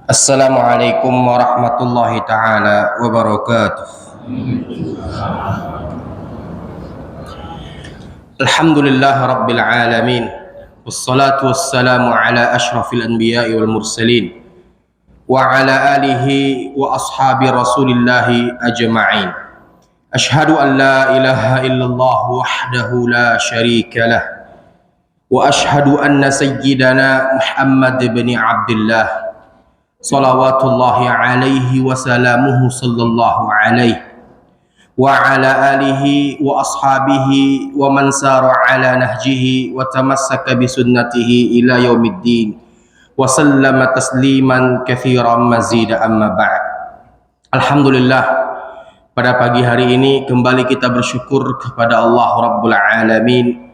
Assalamualaikum warahmatullahi ta'ala wabarakatuh. Alhamdulillah rabbil alamin. Wassalatu wassalamu ala ashrafil anbiya'i wal mursalin wa ala alihi wa ashabi rasulillahi ajma'in. Ashhadu an la ilaha illallah wahdahu la syarika lah wa ashhadu anna sayyidana Muhammad bin Abdullah salawatullahi alaihi wa salamuhu sallallahu alaihi wa ala alihi wa ashabihi wa man sara ala nahjihi wa tamassaka bi sunnatihi ila yaumiddin wa sallama tasliman katsiran mazida amma ba'd. Alhamdulillah, pada pagi hari ini kembali kita bersyukur kepada Allah Rabbul Alamin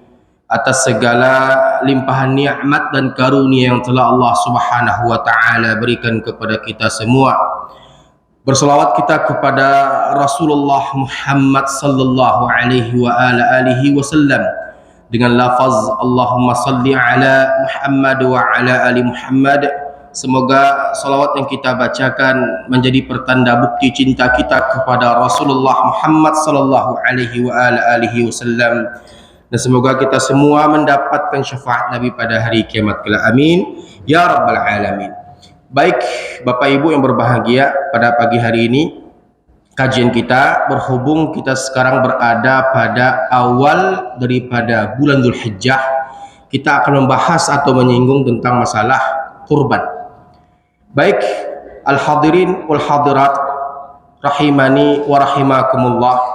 atas segala limpahan nikmat dan karunia yang telah Allah Subhanahu wa taala berikan kepada kita semua. Berselawat kita kepada Rasulullah Muhammad sallallahu alaihi wa alihi wasallam dengan lafaz Allahumma salli ala Muhammad wa ala ali Muhammad. Semoga salawat yang kita bacakan menjadi pertanda bukti cinta kita kepada Rasulullah Muhammad sallallahu alaihi wa alihi wasallam. Dan semoga kita semua mendapatkan syafaat Nabi pada hari kiamat kelak. Amin ya rabbal alamin. Baik Bapak Ibu yang berbahagia, pada pagi hari ini kajian kita berhubung kita sekarang berada pada awal daripada bulan Dzulhijjah. Kita akan membahas atau menyinggung tentang masalah kurban. Baik al-hadirin wal hadirat rahimani wa rahimakumullah.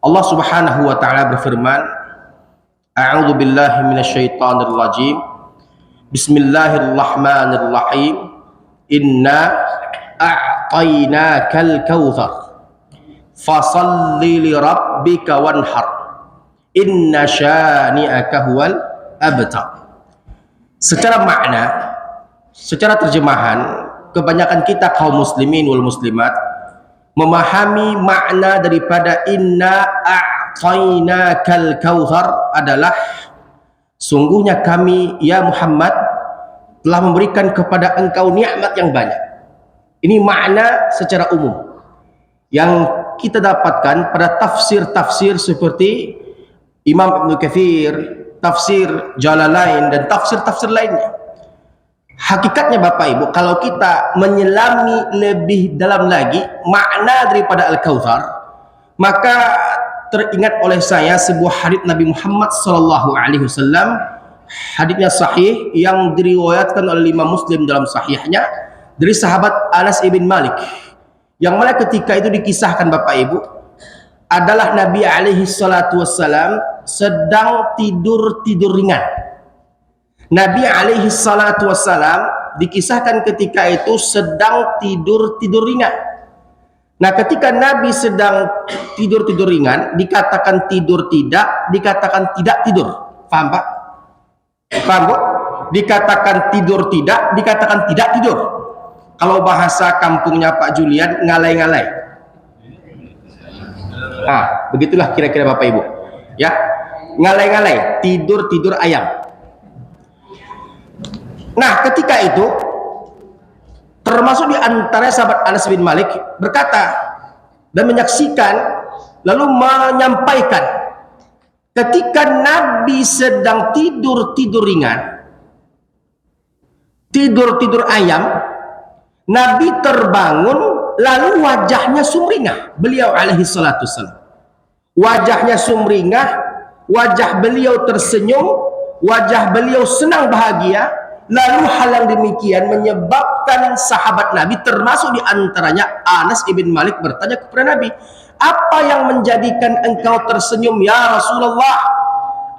Allah Subhanahu wa taala berfirman, A'udzu billahi minasyaitonir rajim. Bismillahirrahmanirrahim. Inna a'tainakal kautsar. Fashalli li rabbika wanhar. Inna syani'aka huwal abtar. Secara makna, secara terjemahan, kebanyakan kita kaum muslimin wal muslimat memahami makna daripada inna a'tainakal kautsar adalah sungguhnya kami ya Muhammad telah memberikan kepada engkau nikmat yang banyak. Ini makna secara umum yang kita dapatkan pada tafsir-tafsir seperti Imam Ibnu Katsir, tafsir Jalalain dan tafsir-tafsir lainnya. Hakikatnya Bapak Ibu, kalau kita menyelami lebih dalam lagi makna daripada Al-Kautsar, maka teringat oleh saya sebuah hadits Nabi Muhammad sallallahu alaihi wasallam, haditsnya sahih yang diriwayatkan oleh Imam Muslim dalam sahihnya dari sahabat Anas ibn Malik, yang mana ketika itu dikisahkan Bapak Ibu adalah Nabi alaihi salatu wassalam sedang tidur ringan. Nabi alaihi salatu wassalam dikisahkan ketika itu sedang tidur ringan. Nah, ketika Nabi sedang tidur ringan, dikatakan tidur tidak, dikatakan tidak tidur. Paham Pak? Paham Bu? Dikatakan tidur tidak, dikatakan tidak tidur. Kalau bahasa kampungnya Pak Julian, ngalai-ngalai. Nah, begitulah kira-kira Bapak Ibu. Ya, ngalai-ngalai, tidur ayam. Nah, ketika itu termasuk di antara sahabat Anas bin Malik berkata dan menyaksikan lalu menyampaikan ketika Nabi sedang tidur ringan, tidur ayam, Nabi terbangun lalu wajahnya sumringah. Beliau alaihi salatu wassalam, wajahnya sumringah, wajah beliau tersenyum, wajah beliau senang bahagia. Lalu hal yang demikian menyebabkan sahabat Nabi termasuk di antaranya Anas ibn Malik bertanya kepada Nabi, apa yang menjadikan engkau tersenyum ya Rasulullah?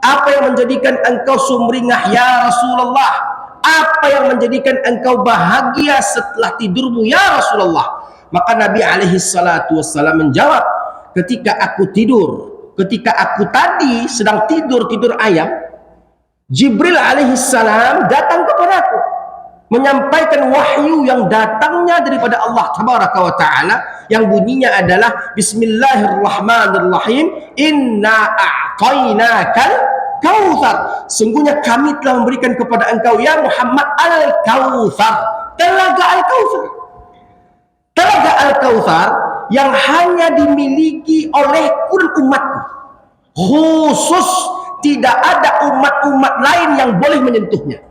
Apa yang menjadikan engkau sumringah ya Rasulullah? Apa yang menjadikan engkau bahagia setelah tidurmu ya Rasulullah? Maka Nabi alaihi salatu wassalam menjawab, ketika aku tadi sedang tidur ayam, Jibril alaihissalam datang kepadaku menyampaikan wahyu yang datangnya daripada Allah tabaraka wa ta'ala, yang bunyinya adalah Bismillahirrahmanirrahim, Inna a'tainakal Kautsar, sungguhnya kami telah memberikan kepada engkau ya Muhammad Al-Kautsar, telaga Al-Kautsar. Telaga Al-Kautsar yang hanya dimiliki oleh umatku. Khusus, tidak ada umat-umat lain yang boleh menyentuhnya.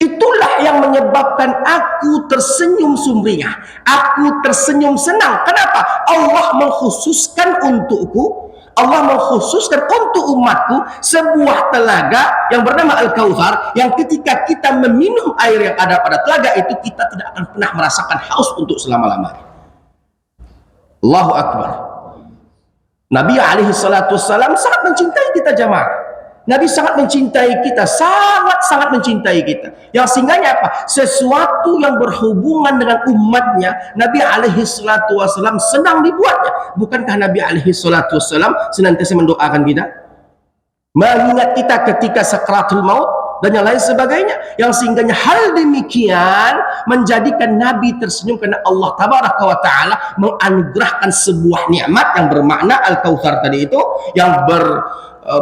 Itulah yang menyebabkan aku tersenyum sumringah, aku tersenyum senang. Kenapa? Allah mengkhususkan untukku, Allah mengkhususkan untuk umatku sebuah telaga yang bernama Al-Kautsar, yang ketika kita meminum air yang ada pada telaga itu, kita tidak akan pernah merasakan haus untuk selama-lamanya. Allahu Akbar. Nabi alaihi salatu wassalam sangat mencintai kita jamaah. Nabi sangat mencintai kita, sangat-sangat mencintai kita. Yang singgahnya apa? Sesuatu yang berhubungan dengan umatnya, Nabi alaihi salatu wassalam senang dibuatnya. Bukankah Nabi alaihi salatu wassalam senantiasa mendoakan kita, mengingat kita ketika sakaratul maut dan yang lain sebagainya? Yang singgahnya hal demikian menjadikan Nabi tersenyum karena Allah tabaraka wa ta'ala menganugerahkan sebuah nikmat yang bermakna Al-Kautsar tadi itu, yang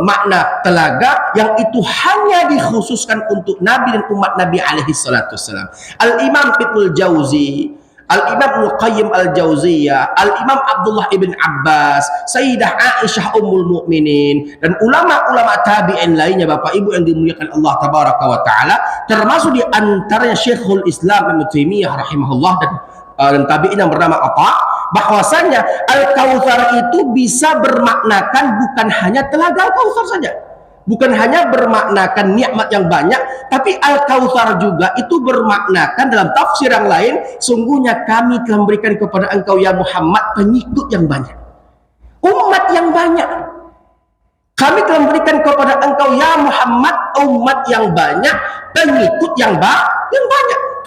makna telaga, yang itu hanya dikhususkan untuk Nabi dan umat Nabi alaihi salatu wassalam. Al-Imam Ibnul Jauzi, Al-Imam Ibnu Qayyim Al-Jauziyah, Al-Imam Abdullah ibn Abbas, Sayyidah Aisyah Ummul Mukminin, dan ulama-ulama tabi'in lainnya, Bapak Ibu yang dimuliakan Allah tabaraka wa ta'ala, termasuk di antaranya Syekhul Islam Ibnu Taimiyah rahimahullah dan tabi'in yang bernama Atha, bahwasanya Al-Kautsar itu bisa bermaknakan bukan hanya telaga Al-Kautsar saja, bukan hanya bermaknakan nikmat yang banyak, tapi Al-Kautsar juga itu bermaknakan dalam tafsir yang lain, sungguhnya kami telah memberikan kepada engkau ya Muhammad pengikut yang banyak, umat yang banyak. Kami telah memberikan kepada engkau ya Muhammad umat yang banyak, pengikut yang banyak.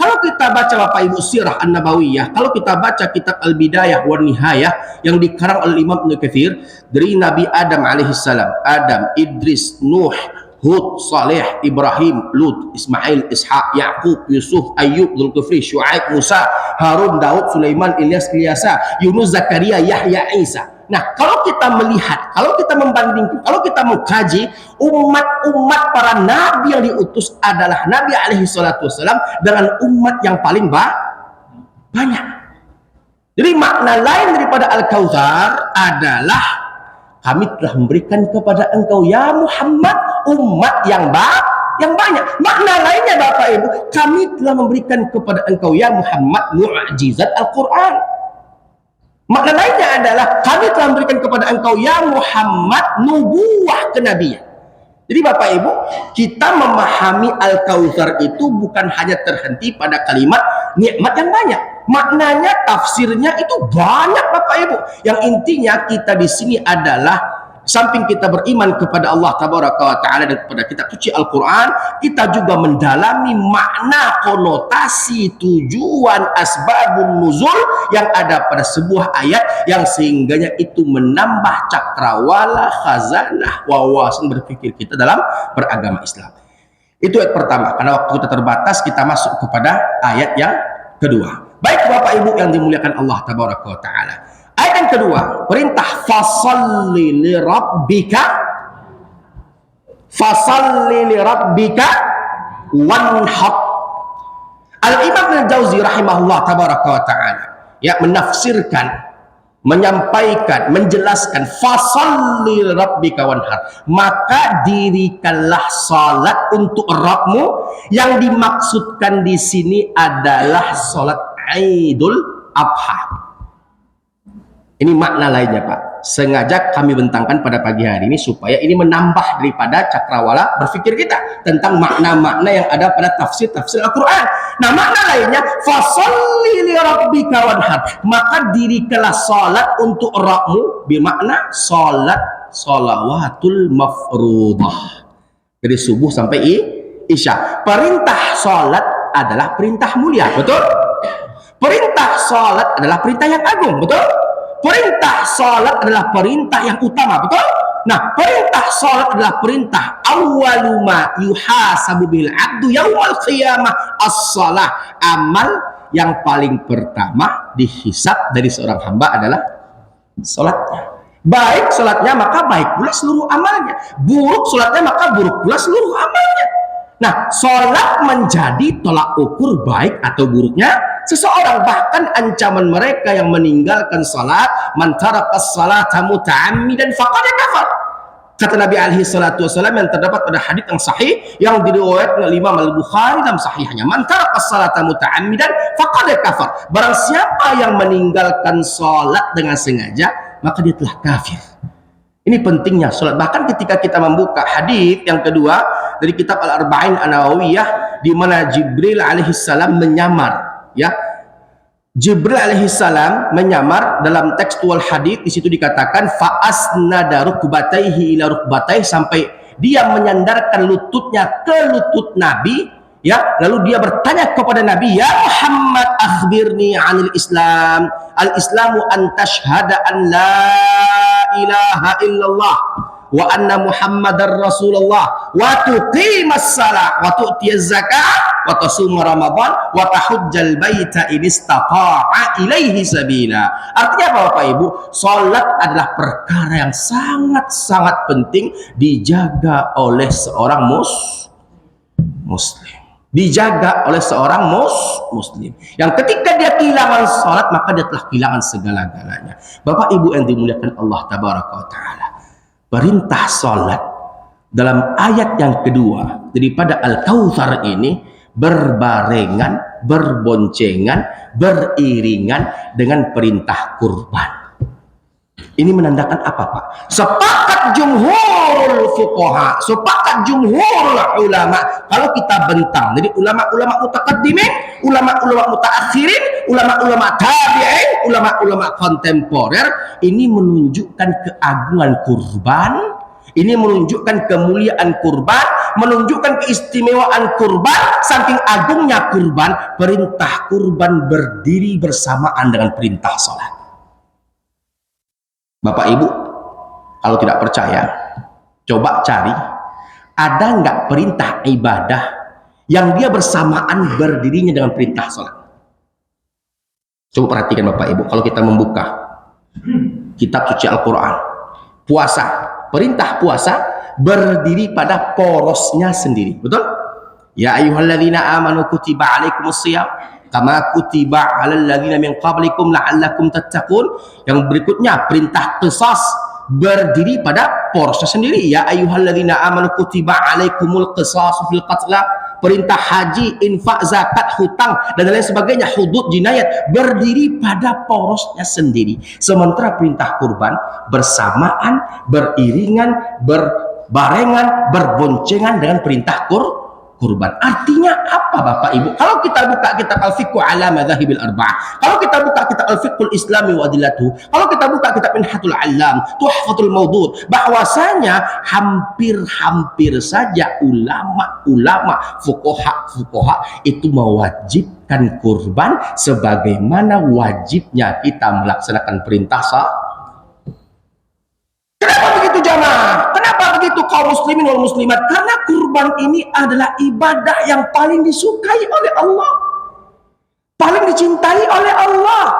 Kalau kita baca Bapak Ibu Sirah An-Nabawiyah, kalau kita baca kitab Al-Bidayah wa Nihayah yang dikarang oleh Imam Ibnu Katsir, dari Nabi Adam alaihissalam, Adam, Idris, Nuh, Hud, Saleh, Ibrahim, Lut, Ismail, Ishaq, Yaqub, Yusuf, Ayyub, Dzulkifli, Syuaib, Musa, Harun, Daud, Sulaiman, Ilyas, Ilyasa, Yunus, Zakaria, Yahya, Isa. Nah, kalau kita melihat, kalau kita membandingkan, kalau kita mengkaji umat-umat para nabi yang diutus adalah Nabi alaihi salatu wassalam dengan umat yang paling banyak. Jadi makna lain daripada Al-Kautsar adalah kami telah memberikan kepada engkau ya Muhammad umat yang banyak. Makna lainnya Bapak Ibu, kami telah memberikan kepada engkau ya Muhammad mu'jizat Al-Quran. Makna lainnya adalah kami telah memberikan kepada engkau ya Muhammad nubuwah kenabian. Jadi Bapak Ibu, kita memahami Al-Kautsar itu bukan hanya terhenti pada kalimat nikmat yang banyak. Maknanya, tafsirnya itu banyak Bapak Ibu. Yang intinya kita di sini adalah samping kita beriman kepada Allah tabaraka wa ta'ala dan kepada kitab suci Al-Quran, kita juga mendalami makna, konotasi, tujuan, asbabun nuzul yang ada pada sebuah ayat, yang sehingganya itu menambah cakrawala, khazanah, wawasan berpikir kita dalam beragama Islam. Itu ayat pertama. Karena waktu kita terbatas, kita masuk kepada ayat yang kedua. Baik Bapak Ibu yang dimuliakan Allah tabaraka wa ta'ala, ayat yang kedua, perintah fasalli li rabbika, fasalli li rabbika wanhar. Al-Imam Al-Jauzi rahimahullah tabaraka wa ta'ala ya menafsirkan, menyampaikan, menjelaskan fasalli li rabbika wanhar, maka dirikanlah salat untuk Rabbmu. Yang dimaksudkan di sini adalah salat Idul Adha. Ini makna lainnya Pak, sengaja kami bentangkan pada pagi hari ini supaya ini menambah daripada cakrawala berpikir kita tentang makna-makna yang ada pada tafsir-tafsir Al-Quran. Nah, makna lainnya fasalli li rabbika wanhar, maka dirikanlah salat untuk Rabbmu, bermakna salat salawatul mafruḍah dari subuh sampai isya. Perintah salat adalah perintah mulia, betul? Perintah salat adalah perintah yang agung, betul? Perintah salat adalah perintah yang utama, betul? Nah, perintah salat adalah perintah awwalu ma yuhasabu bil abdu yaumal qiyamah as-shalah. Amal yang paling pertama dihisab dari seorang hamba adalah salatnya. Baik sholatnya maka baik pula seluruh amalnya. Buruk sholatnya maka buruk pula seluruh amalnya. Nah, sholat menjadi tolak ukur baik atau buruknya seseorang. Bahkan ancaman mereka yang meninggalkan sholat, man taraqas salata muta'ammidan faqad kafar. Kata Nabi alaihi salatu wasallam yang terdapat pada hadits yang sahih yang diriwayatkan oleh Imam Al-Bukhari dalam sahihnya, man taraqas salata muta'ammidan faqad kafar. Barang siapa yang meninggalkan salat dengan sengaja, maka dia telah kafir. Ini pentingnya salat. Bahkan ketika kita membuka hadits yang kedua dari kitab Al-Arba'in An-Nawawiyah, di mana Jibril alaihi salam menyamar, ya. Jibril alaihissalam menyamar dalam tekstual hadis. Di situ dikatakan faasnada rukbataihi ila rukbataihi, sampai dia menyandarkan lututnya ke lutut Nabi, ya. Lalu dia bertanya kepada Nabi, ya Muhammad akhbirni anil Islam. Al Islamu an tashhada an la ilaha illallah wa anna Muhammadar Rasulullah wa tuqimas salat wa tu'tiyaz zakat wa tasuma Ramadan wa tahujjal baita in istata'a ilaihi sabila. Artinya apa Bapak Ibu? Salat adalah perkara yang sangat-sangat penting dijaga oleh seorang muslim. Dijaga oleh seorang muslim. Yang ketika dia kehilangan salat, maka dia telah kehilangan segala-galanya. Bapak Ibu yang dimuliakan Allah tabaraka wa taala, perintah salat dalam ayat yang kedua daripada Al-Kautsar ini berbarengan, berboncengan, beriringan dengan perintah kurban. Ini menandakan apa, Pak? Sepakat jumhurul fuqaha, sepakat jumhurul ulama. Kalau kita bentang, jadi ulama-ulama mutaqaddimin, ulama-ulama mutaakhirin, ulama-ulama tabi'in, ulama-ulama kontemporer, ini menunjukkan keagungan kurban, ini menunjukkan kemuliaan kurban, menunjukkan keistimewaan kurban. Saking agungnya kurban, perintah kurban berdiri bersamaan dengan perintah salat. Bapak Ibu, kalau tidak percaya, coba cari, ada nggak perintah ibadah yang dia bersamaan berdirinya dengan perintah sholat? Coba perhatikan Bapak Ibu, kalau kita membuka kitab suci Al-Quran, puasa, perintah puasa berdiri pada porosnya sendiri, betul? Ya ayyuhalladzina amanu kutiba alaikumusshiyam kama kutiba 'alal ladzina min qablikum la'allakum tattaqun. Yang berikutnya perintah qisas berdiri pada porosnya sendiri. Ya ayyuhalladzina amanu kutiba 'alaikumul qisasu fil qatla. Perintah haji, infak, zakat, hutang dan lain sebagainya, hudud, jinayat berdiri pada porosnya sendiri. Sementara perintah kurban bersamaan, beriringan, berbarengan, berboncengan dengan perintah kurban. Artinya apa Bapak Ibu? Kalau kita buka kitab Al-Fiqh ala Madzahibil Arba'ah, kalau kita buka kitab Al-Fiqhul Islami wa Adillatuh, kalau kita buka kitab Minhatul Allam, Tuhfatul Maudud, bahwasanya hampir saja ulama-ulama fuqaha itu mewajibkan kurban sebagaimana wajibnya kita melaksanakan perintah salat. Kenapa begitu jamaah? Kenapa begitu kaum muslimin wal muslimat? Karena kurban ini adalah ibadah yang paling disukai oleh Allah, paling dicintai oleh Allah,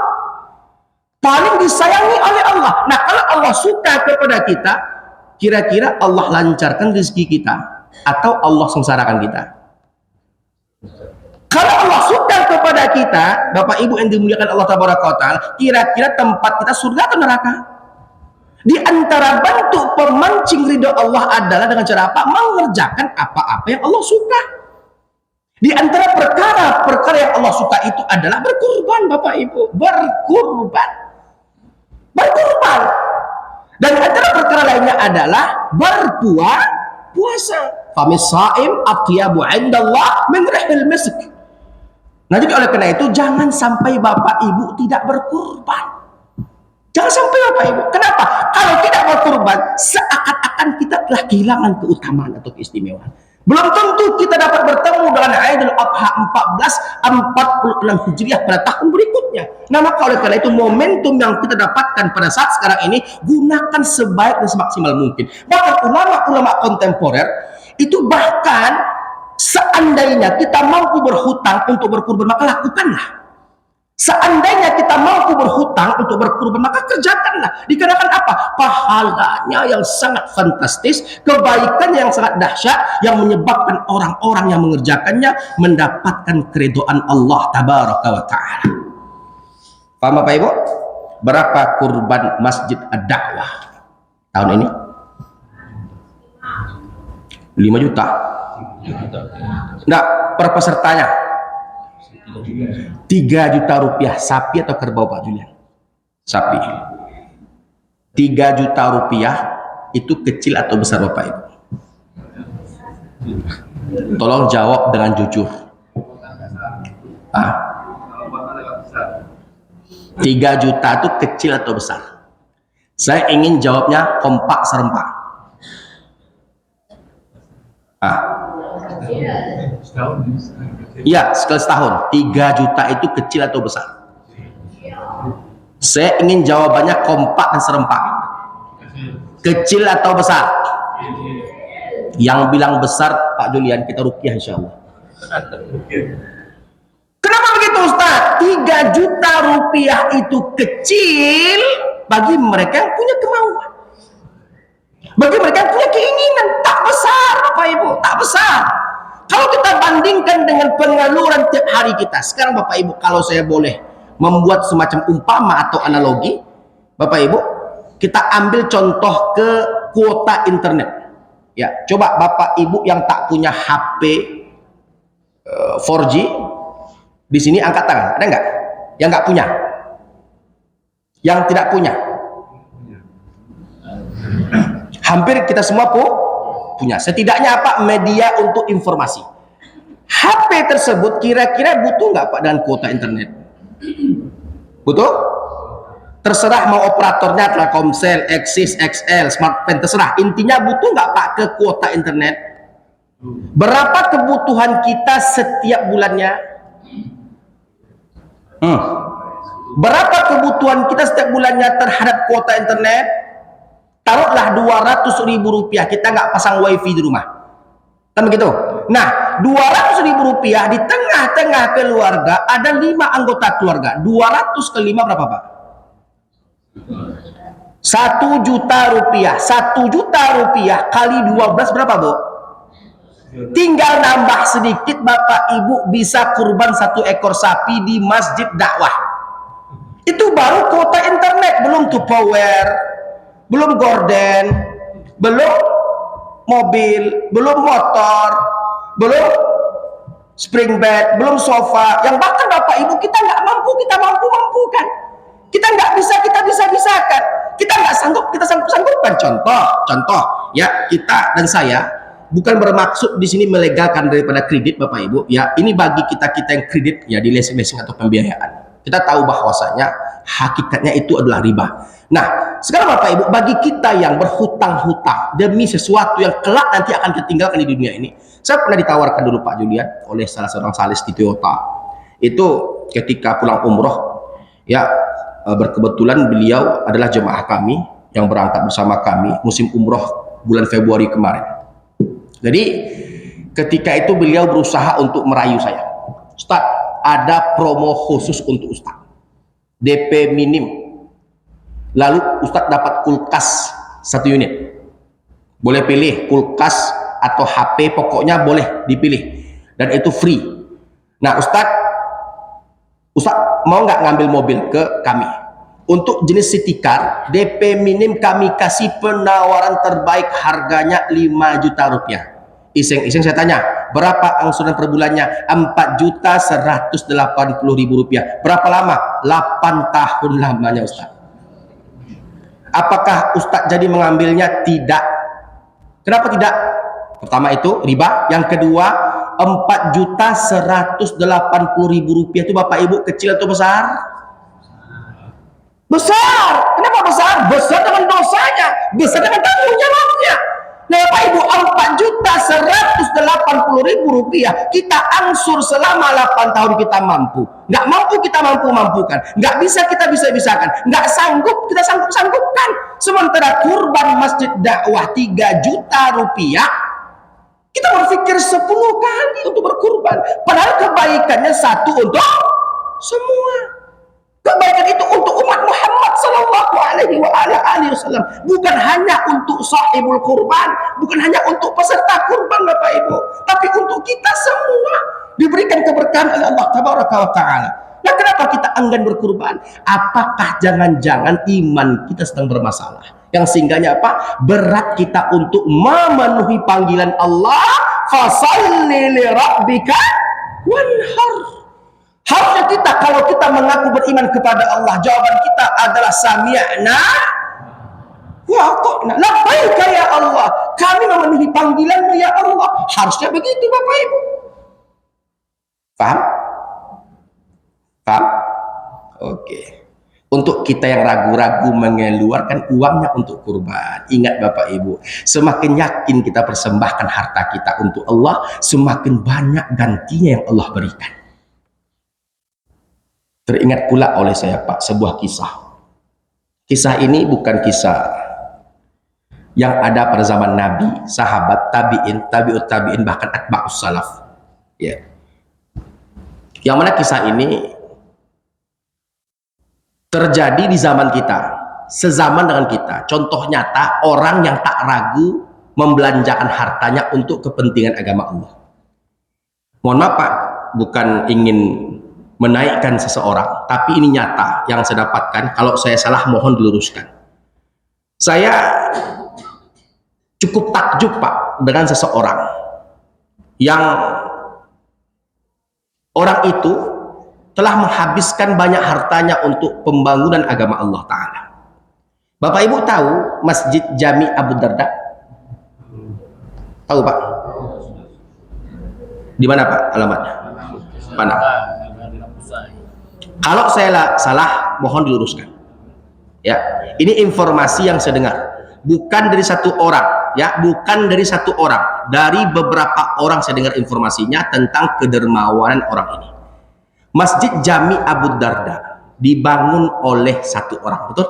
paling disayangi oleh Allah. Nah, kalau Allah suka kepada kita, kira-kira Allah lancarkan rezeki kita atau Allah sengsarakan kita? Kalau Allah suka kepada kita, Bapak Ibu yang dimuliakan Allah tabaraka wa taala, kira-kira tempat kita surga atau neraka? Di antara bentuk pemancing ridho Allah adalah dengan cara apa? Mengerjakan apa-apa yang Allah suka. Di antara perkara-perkara yang Allah suka itu adalah berkurban, Bapak Ibu. Berkurban. Dan antara perkara lainnya adalah berpuasa. Famis saim atyabu indallah min rihil misk. Nah, jadi oleh karena itu jangan sampai Bapak Ibu tidak berkurban. Jangan sampai Bapak Ibu. Kenapa? Kalau tidak berkurban, seakan-akan kita telah kehilangan keutamaan atau keistimewaan. Belum tentu kita dapat bertemu dengan Aidul Adha 1446 Hijriah pada tahun berikutnya. Nah, maka oleh karena itu momentum yang kita dapatkan pada saat sekarang ini gunakan sebaik dan semaksimal mungkin. Bahkan ulama-ulama kontemporer itu bahkan seandainya kita mampu berhutang untuk berkurban, maka lakukanlah. Seandainya kita mampu berhutang untuk berkurban, maka kerjakanlah. Dikarenakan apa? Pahalanya yang sangat fantastis, kebaikan yang sangat dahsyat, yang menyebabkan orang-orang yang mengerjakannya mendapatkan keridhaan Allah tabaraka wa ta'ala. Paham Bapak Ibu? Berapa kurban Masjid Ad-Da'wah tahun ini? 5 juta. Enggak, per pesertanya 3 juta rupiah. Sapi atau kerbau Pak Julian? Sapi. 3 juta rupiah itu kecil atau besar Bapak Ibu? Tolong jawab dengan jujur. 3 juta itu kecil atau besar? Saya ingin jawabnya kompak serempak. Iya, sekali setahun. 3 juta itu kecil atau besar? Saya ingin jawabannya kompak dan serempak. Kecil atau besar? Yang bilang besar Pak Julian, kita rukyah insya Allah. Kenapa begitu Ustaz? 3 juta rupiah itu kecil bagi mereka yang punya kemauan, bagi mereka yang punya keinginan. Tak besar Bapak Ibu, tak besar. Kalau kita bandingkan dengan penyaluran tiap hari kita sekarang Bapak Ibu, kalau saya boleh membuat semacam umpama atau analogi Bapak Ibu, kita ambil contoh ke kuota internet ya. Coba Bapak Ibu yang tak punya HP 4G di sini angkat tangan, ada nggak? Yang nggak punya? Yang tidak punya? Hampir kita semua punya. Setidaknya apa? Media untuk informasi. HP tersebut kira-kira butuh nggak Pak dengan kuota internet? Butuh? Terserah mau operatornya Telkomsel, Axis, XL, Smartfren, terserah. Intinya butuh nggak Pak ke kuota internet? Berapa kebutuhan kita setiap bulannya? Berapa kebutuhan kita setiap bulannya terhadap kuota internet? Taruhlah 200.000 rupiah, kita nggak pasang wifi di rumah, kan begitu? Nah, 200.000 rupiah di tengah-tengah keluarga ada 5 anggota keluarga. 200 ke 5 berapa Pak? 1 juta rupiah. 1 juta rupiah kali 12 berapa Bu? Tinggal nambah sedikit Bapak Ibu bisa kurban 1 ekor sapi di Masjid Dakwah. Itu baru kuota internet, belum Tupperware, belum gorden, belum mobil, belum motor, belum spring bed, belum sofa, yang bahkan Bapak Ibu kita nggak mampu, kita mampu-mampukan. Kita nggak bisa, kita bisa-bisakan. Kita nggak sanggup, kita sanggup-sanggupkan. Contoh, ya, kita dan saya bukan bermaksud di sini melegalkan daripada kredit Bapak Ibu. Ya, ini bagi kita-kita yang kredit ya di leasing-leasing atau pembiayaan. Kita tahu bahwasanya hakikatnya itu adalah riba. Nah, sekarang Bapak Ibu, bagi kita yang berhutang-hutang demi sesuatu yang kelak nanti akan ditinggalkan di dunia ini. Saya pernah ditawarkan dulu Pak Julian oleh salah seorang sales di Toyota. Itu ketika pulang umroh, ya berkebetulan beliau adalah jemaah kami yang berangkat bersama kami musim umroh bulan Februari kemarin. Jadi ketika itu beliau berusaha untuk merayu saya. Ustaz, ada promo khusus untuk Ustaz. DP minim. Lalu Ustadz dapat kulkas 1 unit. Boleh pilih kulkas atau HP, pokoknya boleh dipilih. Dan itu free. Nah Ustadz mau nggak ngambil mobil ke kami? Untuk jenis city car, DP minim kami kasih penawaran terbaik, harganya 5 juta rupiah. Iseng-iseng saya tanya, berapa angsuran per bulannya? 4.180.000 rupiah. Berapa lama? 8 tahun lamanya Ustadz. Apakah Ustadz jadi mengambilnya? Tidak. Kenapa tidak? Pertama itu riba. Yang kedua, 4.180.000 rupiah itu Bapak Ibu kecil atau besar? Besar. Kenapa besar? Besar dengan dosanya, besar dengan tanggung jawabnya. Nah Bapak Ibu, 4.180.000 rupiah kita angsur selama 8 tahun kita mampu. Nggak mampu kita mampu-mampukan. Nggak bisa kita bisa-bisakan. Nggak sanggup kita sanggup-sanggupkan. Sementara kurban Masjid Dakwah 3 juta rupiah, kita berpikir 10 kali untuk berkurban. Padahal kebaikannya satu untuk semua. Kebaikan itu untuk umat Muhammad sallallahu alaihi wasallam, bukan hanya untuk sahibul kurban, bukan hanya untuk peserta kurban Bapak Ibu, tapi untuk kita semua diberikan keberkahan oleh Allah tabaraka wa taala. Nah, kenapa kita enggan berkurban? Apakah jangan-jangan iman kita sedang bermasalah? Yang sehingganya apa? Berat kita untuk memenuhi panggilan Allah, fasalli li rabbika wanhar. Harusnya kita, kalau kita mengaku beriman kepada Allah, jawaban kita adalah sami'na wa ata'na. Labbaika ya Allah, kami memenuhi panggilanmu ya Allah. Harusnya begitu Bapak Ibu. Paham? Paham? Oke. Untuk kita yang ragu-ragu mengeluarkan uangnya untuk kurban, ingat Bapak Ibu, semakin yakin kita persembahkan harta kita untuk Allah, semakin banyak gantinya yang Allah berikan. Teringat pula oleh saya Pak sebuah kisah. Kisah ini bukan kisah yang ada pada zaman Nabi, sahabat, tabi'in, tabi'ut tabi'in, bahkan atba'us salaf. Ya. Yang mana kisah ini terjadi di zaman kita, sezaman dengan kita. Contoh nyata orang yang tak ragu membelanjakan hartanya untuk kepentingan agama Allah. Mohon maaf Pak, bukan ingin menaikkan seseorang, tapi ini nyata yang saya dapatkan. Kalau saya salah mohon diluruskan. Saya cukup takjub Pak dengan seseorang yang orang itu telah menghabiskan banyak hartanya untuk pembangunan agama Allah Ta'ala. Bapak Ibu tahu Masjid Jami Abu Darda? Tahu Pak? Di mana Pak alamatnya? Mana? Kalau saya salah mohon diluruskan. Ya, ini informasi yang saya dengar, bukan dari satu orang, ya, bukan dari satu orang, dari beberapa orang saya dengar informasinya tentang kedermawanan orang ini. Masjid Jami Abu Darda dibangun oleh satu orang, betul?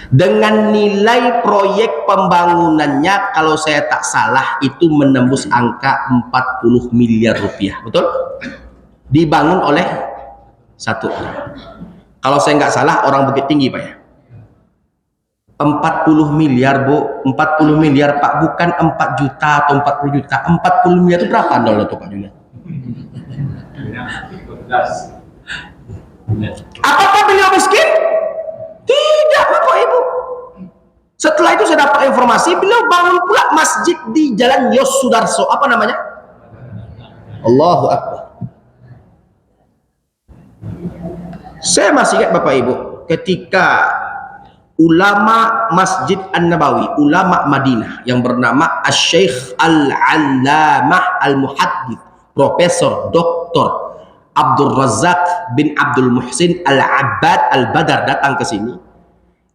Dengan nilai proyek pembangunannya kalau saya tak salah itu menembus angka 40 miliar rupiah, betul? Dibangun oleh satu orang. Kalau saya nggak salah orang Bukit Tinggi Pak ya. 40 miliar Bu, 40 miliar Pak, bukan 4 juta atau 40 juta. 40 miliar itu berapa dolar tuh Pak Julian? Apakah beliau miskin? Tidak Bapak Ibu. Setelah itu saya dapat informasi beliau bangun pula masjid di Jalan Yos Sudarso. Apa namanya? Allahu Akbar. Saya masih ingat Bapak Ibu, ketika ulama Masjid An-Nabawi, ulama Madinah yang bernama Asy-Syaikh Al-Allamah Al-Muhaddits Profesor Dr. Abdul Razak bin Abdul Muhsin Al-Abbad Al-Badar datang ke sini.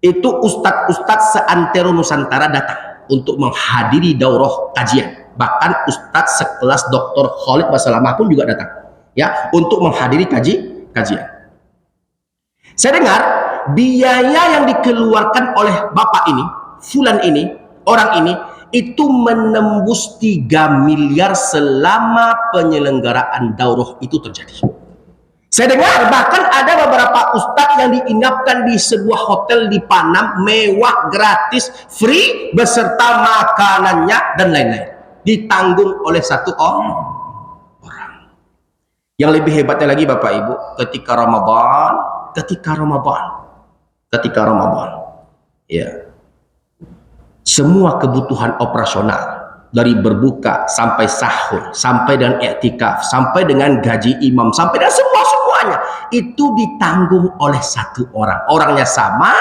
Itu ustadz-ustadz seantero Nusantara datang untuk menghadiri daurah kajian. Bahkan ustadz sekelas Dr. Khalid Basalamah pun juga datang, ya, untuk menghadiri kajian. Saya dengar biaya yang dikeluarkan oleh bapak ini, fulan ini, orang ini, itu menembus 3 miliar selama penyelenggaraan daurah itu terjadi. Saya dengar bahkan ada beberapa ustadz yang diinapkan di sebuah hotel di Panam, mewah, gratis, free, beserta makanannya dan lain-lain. Ditanggung oleh satu orang. Yang lebih hebatnya lagi Bapak Ibu, ketika Ramadan, ya, semua kebutuhan operasional dari berbuka sampai sahur, sampai dengan i'tikaf, sampai dengan gaji imam, sampai dengan semuanya itu ditanggung oleh satu orang. Orangnya sama,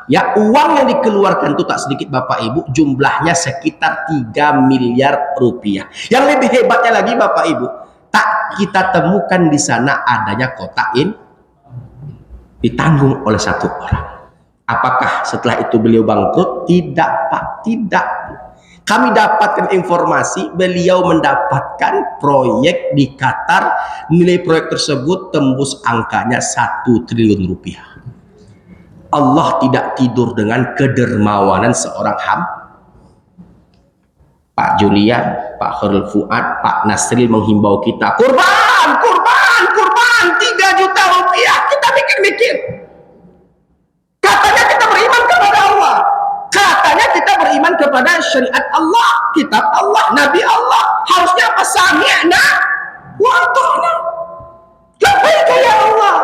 ya, uang yang dikeluarkan itu tak sedikit Bapak Ibu, jumlahnya sekitar 3 miliar rupiah. Yang lebih hebatnya lagi Bapak Ibu, tak kita temukan di sana adanya kotak ditanggung oleh satu orang. Apakah setelah itu beliau bangkrut? Tidak Pak, tidak. Kami dapatkan informasi beliau mendapatkan proyek di Qatar, nilai proyek tersebut tembus angkanya 1 triliun rupiah. Allah tidak tidur dengan kedermawanan seorang Pak Julian, Pak Khairul Fuad, Pak Nasril menghimbau kita, kurban 3 juta rupiah, kita bikin syariat Allah, kitab Allah, Nabi Allah. Harusnya apa? Sami'na wa ata'na. Labbaika ya Allah.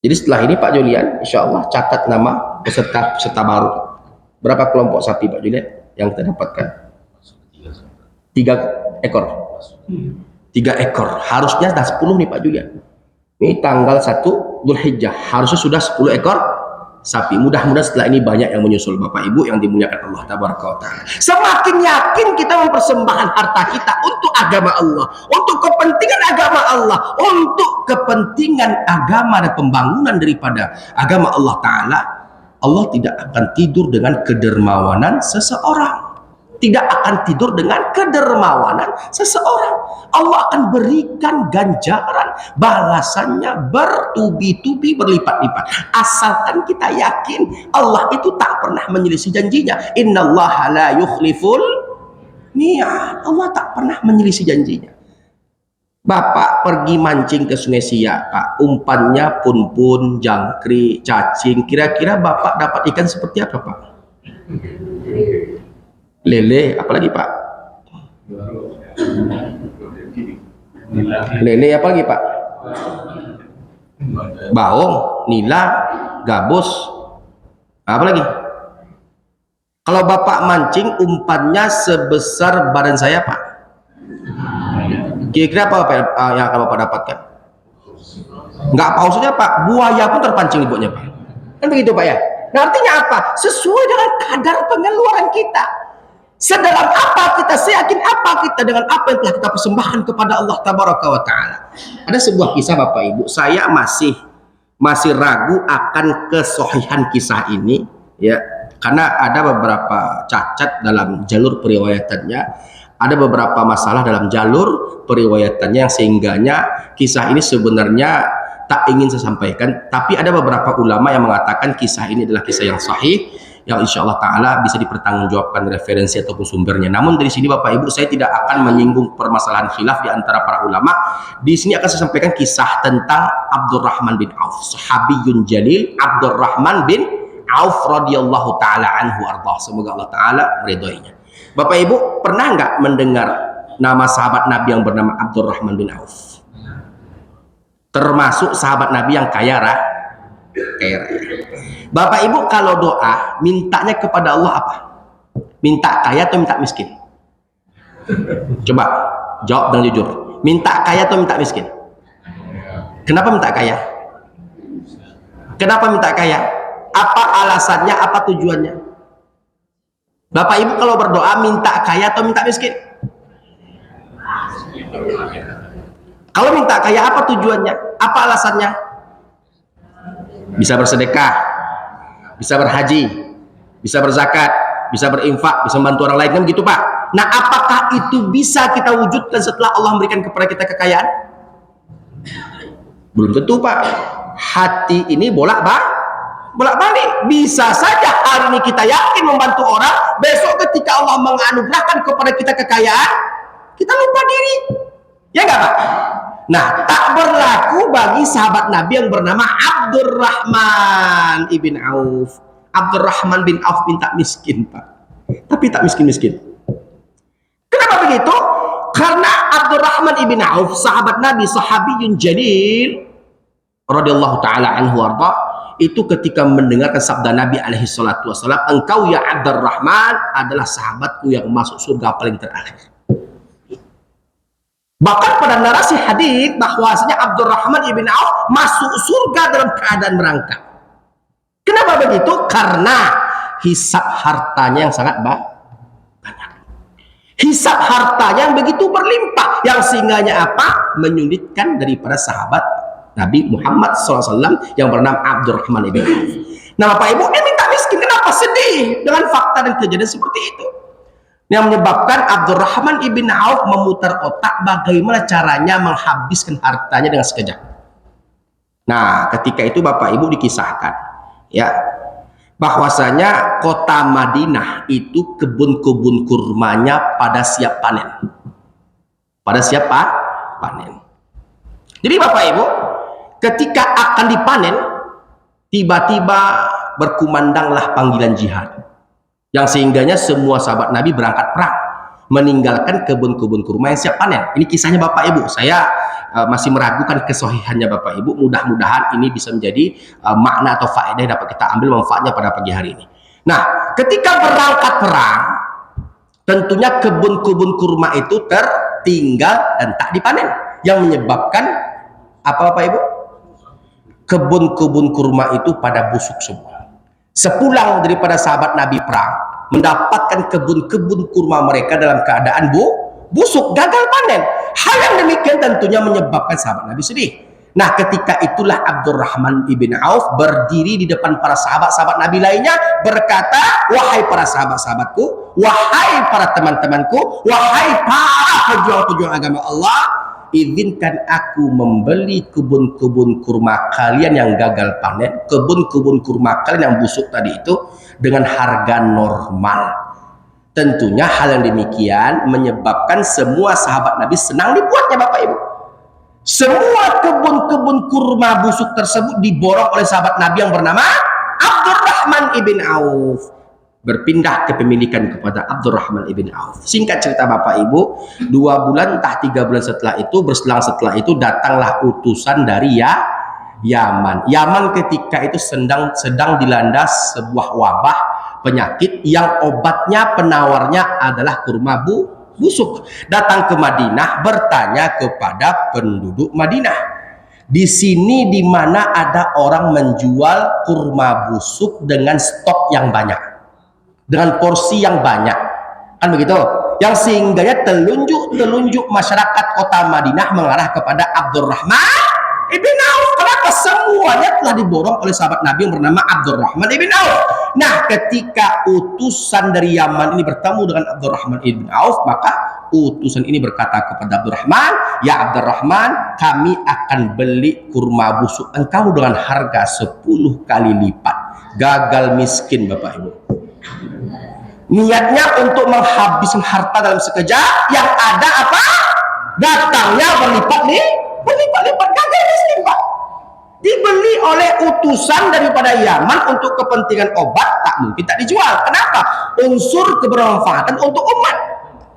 Jadi setelah ini Pak Julian, insya Allah catat nama peserta baru. Berapa kelompok sapi Pak Julian yang kita dapatkan? 3 ekor. 3 ekor. Harusnya sudah 10 nih Pak Julian. Ini tanggal 1 Dzulhijjah. Harusnya sudah 10 ekor sapi. Mudah-mudahan setelah ini banyak yang menyusul Bapak Ibu yang dimuliakan Allah Tabaraka wa Ta'ala. Semakin yakin kita mempersembahkan harta kita untuk agama Allah, untuk kepentingan agama Allah, untuk kepentingan agama dan pembangunan daripada agama Allah Ta'ala, Allah tidak akan tidur dengan kedermawanan seseorang. Tidak akan tidur dengan kedermawanan seseorang. Allah akan berikan ganjaran, balasannya bertubi-tubi, berlipat-lipat. Asalkan kita yakin Allah itu tak pernah menyelisih janjinya. Innallaha la yukhliful mi'ad. Allah tak pernah menyelisih janjinya. Bapak pergi mancing ke Sungai Siak, Pak. Umpannya pun, jangkrik, cacing. Kira-kira Bapak dapat ikan seperti apa, Pak? Lele, apalagi Pak? Lele, apalagi Pak? Baung, nila, gabus, apalagi? Kalau Bapak mancing umpannya sebesar badan saya Pak, kira-kira apa yang akan Bapak dapatkan? Nggak pausnya Pak, buaya pun terpancing di buatnya Pak. Kan begitu Pak ya? Nah, artinya apa? Sesuai dengan kadar pengeluaran kita. Sedalam apa kita, seyakin apa kita dengan apa yang telah kita persembahkan kepada Allah Tabaraka wa Ta'ala. Ada sebuah kisah Bapak Ibu, saya masih ragu akan kesohihan kisah ini ya, karena ada beberapa cacat dalam jalur periwayatannya, ada beberapa masalah dalam jalur periwayatannya yang sehingganya kisah ini sebenarnya tak ingin saya sampaikan, tapi ada beberapa ulama yang mengatakan kisah ini adalah kisah yang sahih, yang insya Allah Ta'ala bisa dipertanggungjawabkan referensi ataupun sumbernya. Namun dari sini Bapak Ibu, saya tidak akan menyinggung permasalahan khilaf di antara para ulama. Di sini akan saya sampaikan kisah tentang Abdurrahman bin Auf, sahabiyun jalil Abdurrahman bin Auf radhiyallahu ta'ala anhu ardah. Semoga Allah Ta'ala meridhoinya. Bapak Ibu pernah nggak mendengar nama sahabat Nabi yang bernama Abdurrahman bin Auf? Termasuk sahabat Nabi yang kaya raya. Bapak Ibu kalau doa mintanya kepada Allah apa? Minta kaya atau minta miskin? Coba jawab dengan jujur. Minta kaya atau minta miskin? Kenapa minta kaya? Kenapa minta kaya? Apa alasannya? Apa tujuannya? Bapak Ibu kalau berdoa minta kaya atau minta miskin? Kalau minta kaya apa tujuannya? Apa alasannya? Bisa bersedekah, bisa berhaji, bisa berzakat, bisa berinfak, bisa membantu orang lain, kan gitu Pak. Nah, apakah itu bisa kita wujudkan setelah Allah memberikan kepada kita kekayaan? Belum tentu Pak. Hati ini bolak-balik. Bisa saja hari ini kita yakin membantu orang, besok ketika Allah menganugerahkan kepada kita kekayaan, kita lupa diri. Ya enggak Pak? Nah, tak berlaku bagi sahabat Nabi yang bernama Abdurrahman ibn Auf. Abdurrahman bin Auf minta miskin Pak, tapi tak miskin-miskin. Kenapa begitu? Karena Abdurrahman ibn Auf, sahabat Nabi, sahabiyun jalil radhiyallahu ta'ala anhu arda, itu ketika mendengarkan sabda Nabi alaihi salatu wassalam, engkau ya Abdurrahman adalah sahabatku yang masuk surga paling terakhir. Bahkan pada narasi hadis bahwasanya Abdurrahman ibn Auf masuk surga dalam keadaan merangkak. Kenapa begitu? Karena hisab hartanya yang sangat banyak. Hisab hartanya yang begitu berlimpah, yang sehingganya apa? Menyulitkan daripada sahabat Nabi Muhammad SAW yang bernama Abdurrahman ibn Auf. Nah Bapak Ibu, minta miskin. Kenapa sedih dengan fakta dan kejadian seperti itu? Yang menyebabkan Abdurrahman ibn Auf memutar otak bagaimana caranya menghabiskan hartanya dengan sekejap. Nah, ketika itu Bapak Ibu dikisahkan ya bahwasanya kota Madinah itu kebun-kebun kurmanya pada siap panen. Pada siap panen. Jadi Bapak Ibu, ketika akan dipanen, tiba-tiba berkumandanglah panggilan jihad. Yang sehingganya semua sahabat Nabi berangkat perang, meninggalkan kebun-kebun kurma yang siap panen. Ini kisahnya Bapak Ibu. Saya masih meragukan kesohihannya Bapak Ibu. Mudah-mudahan ini bisa menjadi makna atau faedah yang dapat kita ambil manfaatnya pada pagi hari ini. Nah, ketika berangkat perang, tentunya kebun-kebun kurma itu tertinggal dan tak dipanen, yang menyebabkan apa Bapak Ibu? Kebun-kebun kurma itu pada busuk semua. Sepulang daripada sahabat Nabi perang, mendapatkan kebun-kebun kurma mereka dalam keadaan busuk, gagal panen. Hal yang demikian tentunya menyebabkan sahabat Nabi sedih. Nah, ketika itulah Abdurrahman ibn Auf berdiri di depan para sahabat-sahabat Nabi lainnya, berkata, wahai para sahabat-sahabatku, wahai para teman-temanku, wahai para pejuang-pejuang agama Allah, izinkan aku membeli kebun-kebun kurma kalian yang gagal panen, kebun-kebun kurma kalian yang busuk tadi itu dengan harga normal. Tentunya hal yang demikian menyebabkan semua sahabat Nabi senang dibuatnya Bapak Ibu. Semua kebun-kebun kurma busuk tersebut diborong oleh sahabat Nabi yang bernama Abdurrahman ibn Auf. Berpindah kepemilikan kepada Abdurrahman ibn Auf. Singkat cerita Bapak Ibu, 2 bulan entah 3 bulan setelah itu, berselang setelah itu datanglah utusan dari Yaman. Yaman ketika itu sedang dilanda sebuah wabah penyakit yang obatnya penawarnya adalah kurma busuk. Datang ke Madinah bertanya kepada penduduk Madinah, di sini di mana ada orang menjual kurma busuk dengan stok yang banyak, dengan porsi yang banyak, kan begitu? Yang sehingganya telunjuk masyarakat kota Madinah mengarah kepada Abdurrahman ibn Auf. Kenapa? Semuanya telah diborong oleh sahabat Nabi yang bernama Abdurrahman ibn Auf. Nah, ketika utusan dari Yaman ini bertemu dengan Abdurrahman ibn Auf, maka utusan ini berkata kepada Abdurrahman, ya Abdurrahman, kami akan beli kurma busuk engkau dengan harga 10 kali lipat. Gagal miskin Bapak Ibu. Niatnya untuk menghabiskan harta dalam sekejap, yang ada apa? Datangnya berlipat-lipat, gagal miskin Pak. Dibeli oleh utusan daripada Yaman untuk kepentingan obat, tak mungkin tak dijual. Kenapa? Unsur kebermanfaatan untuk umat.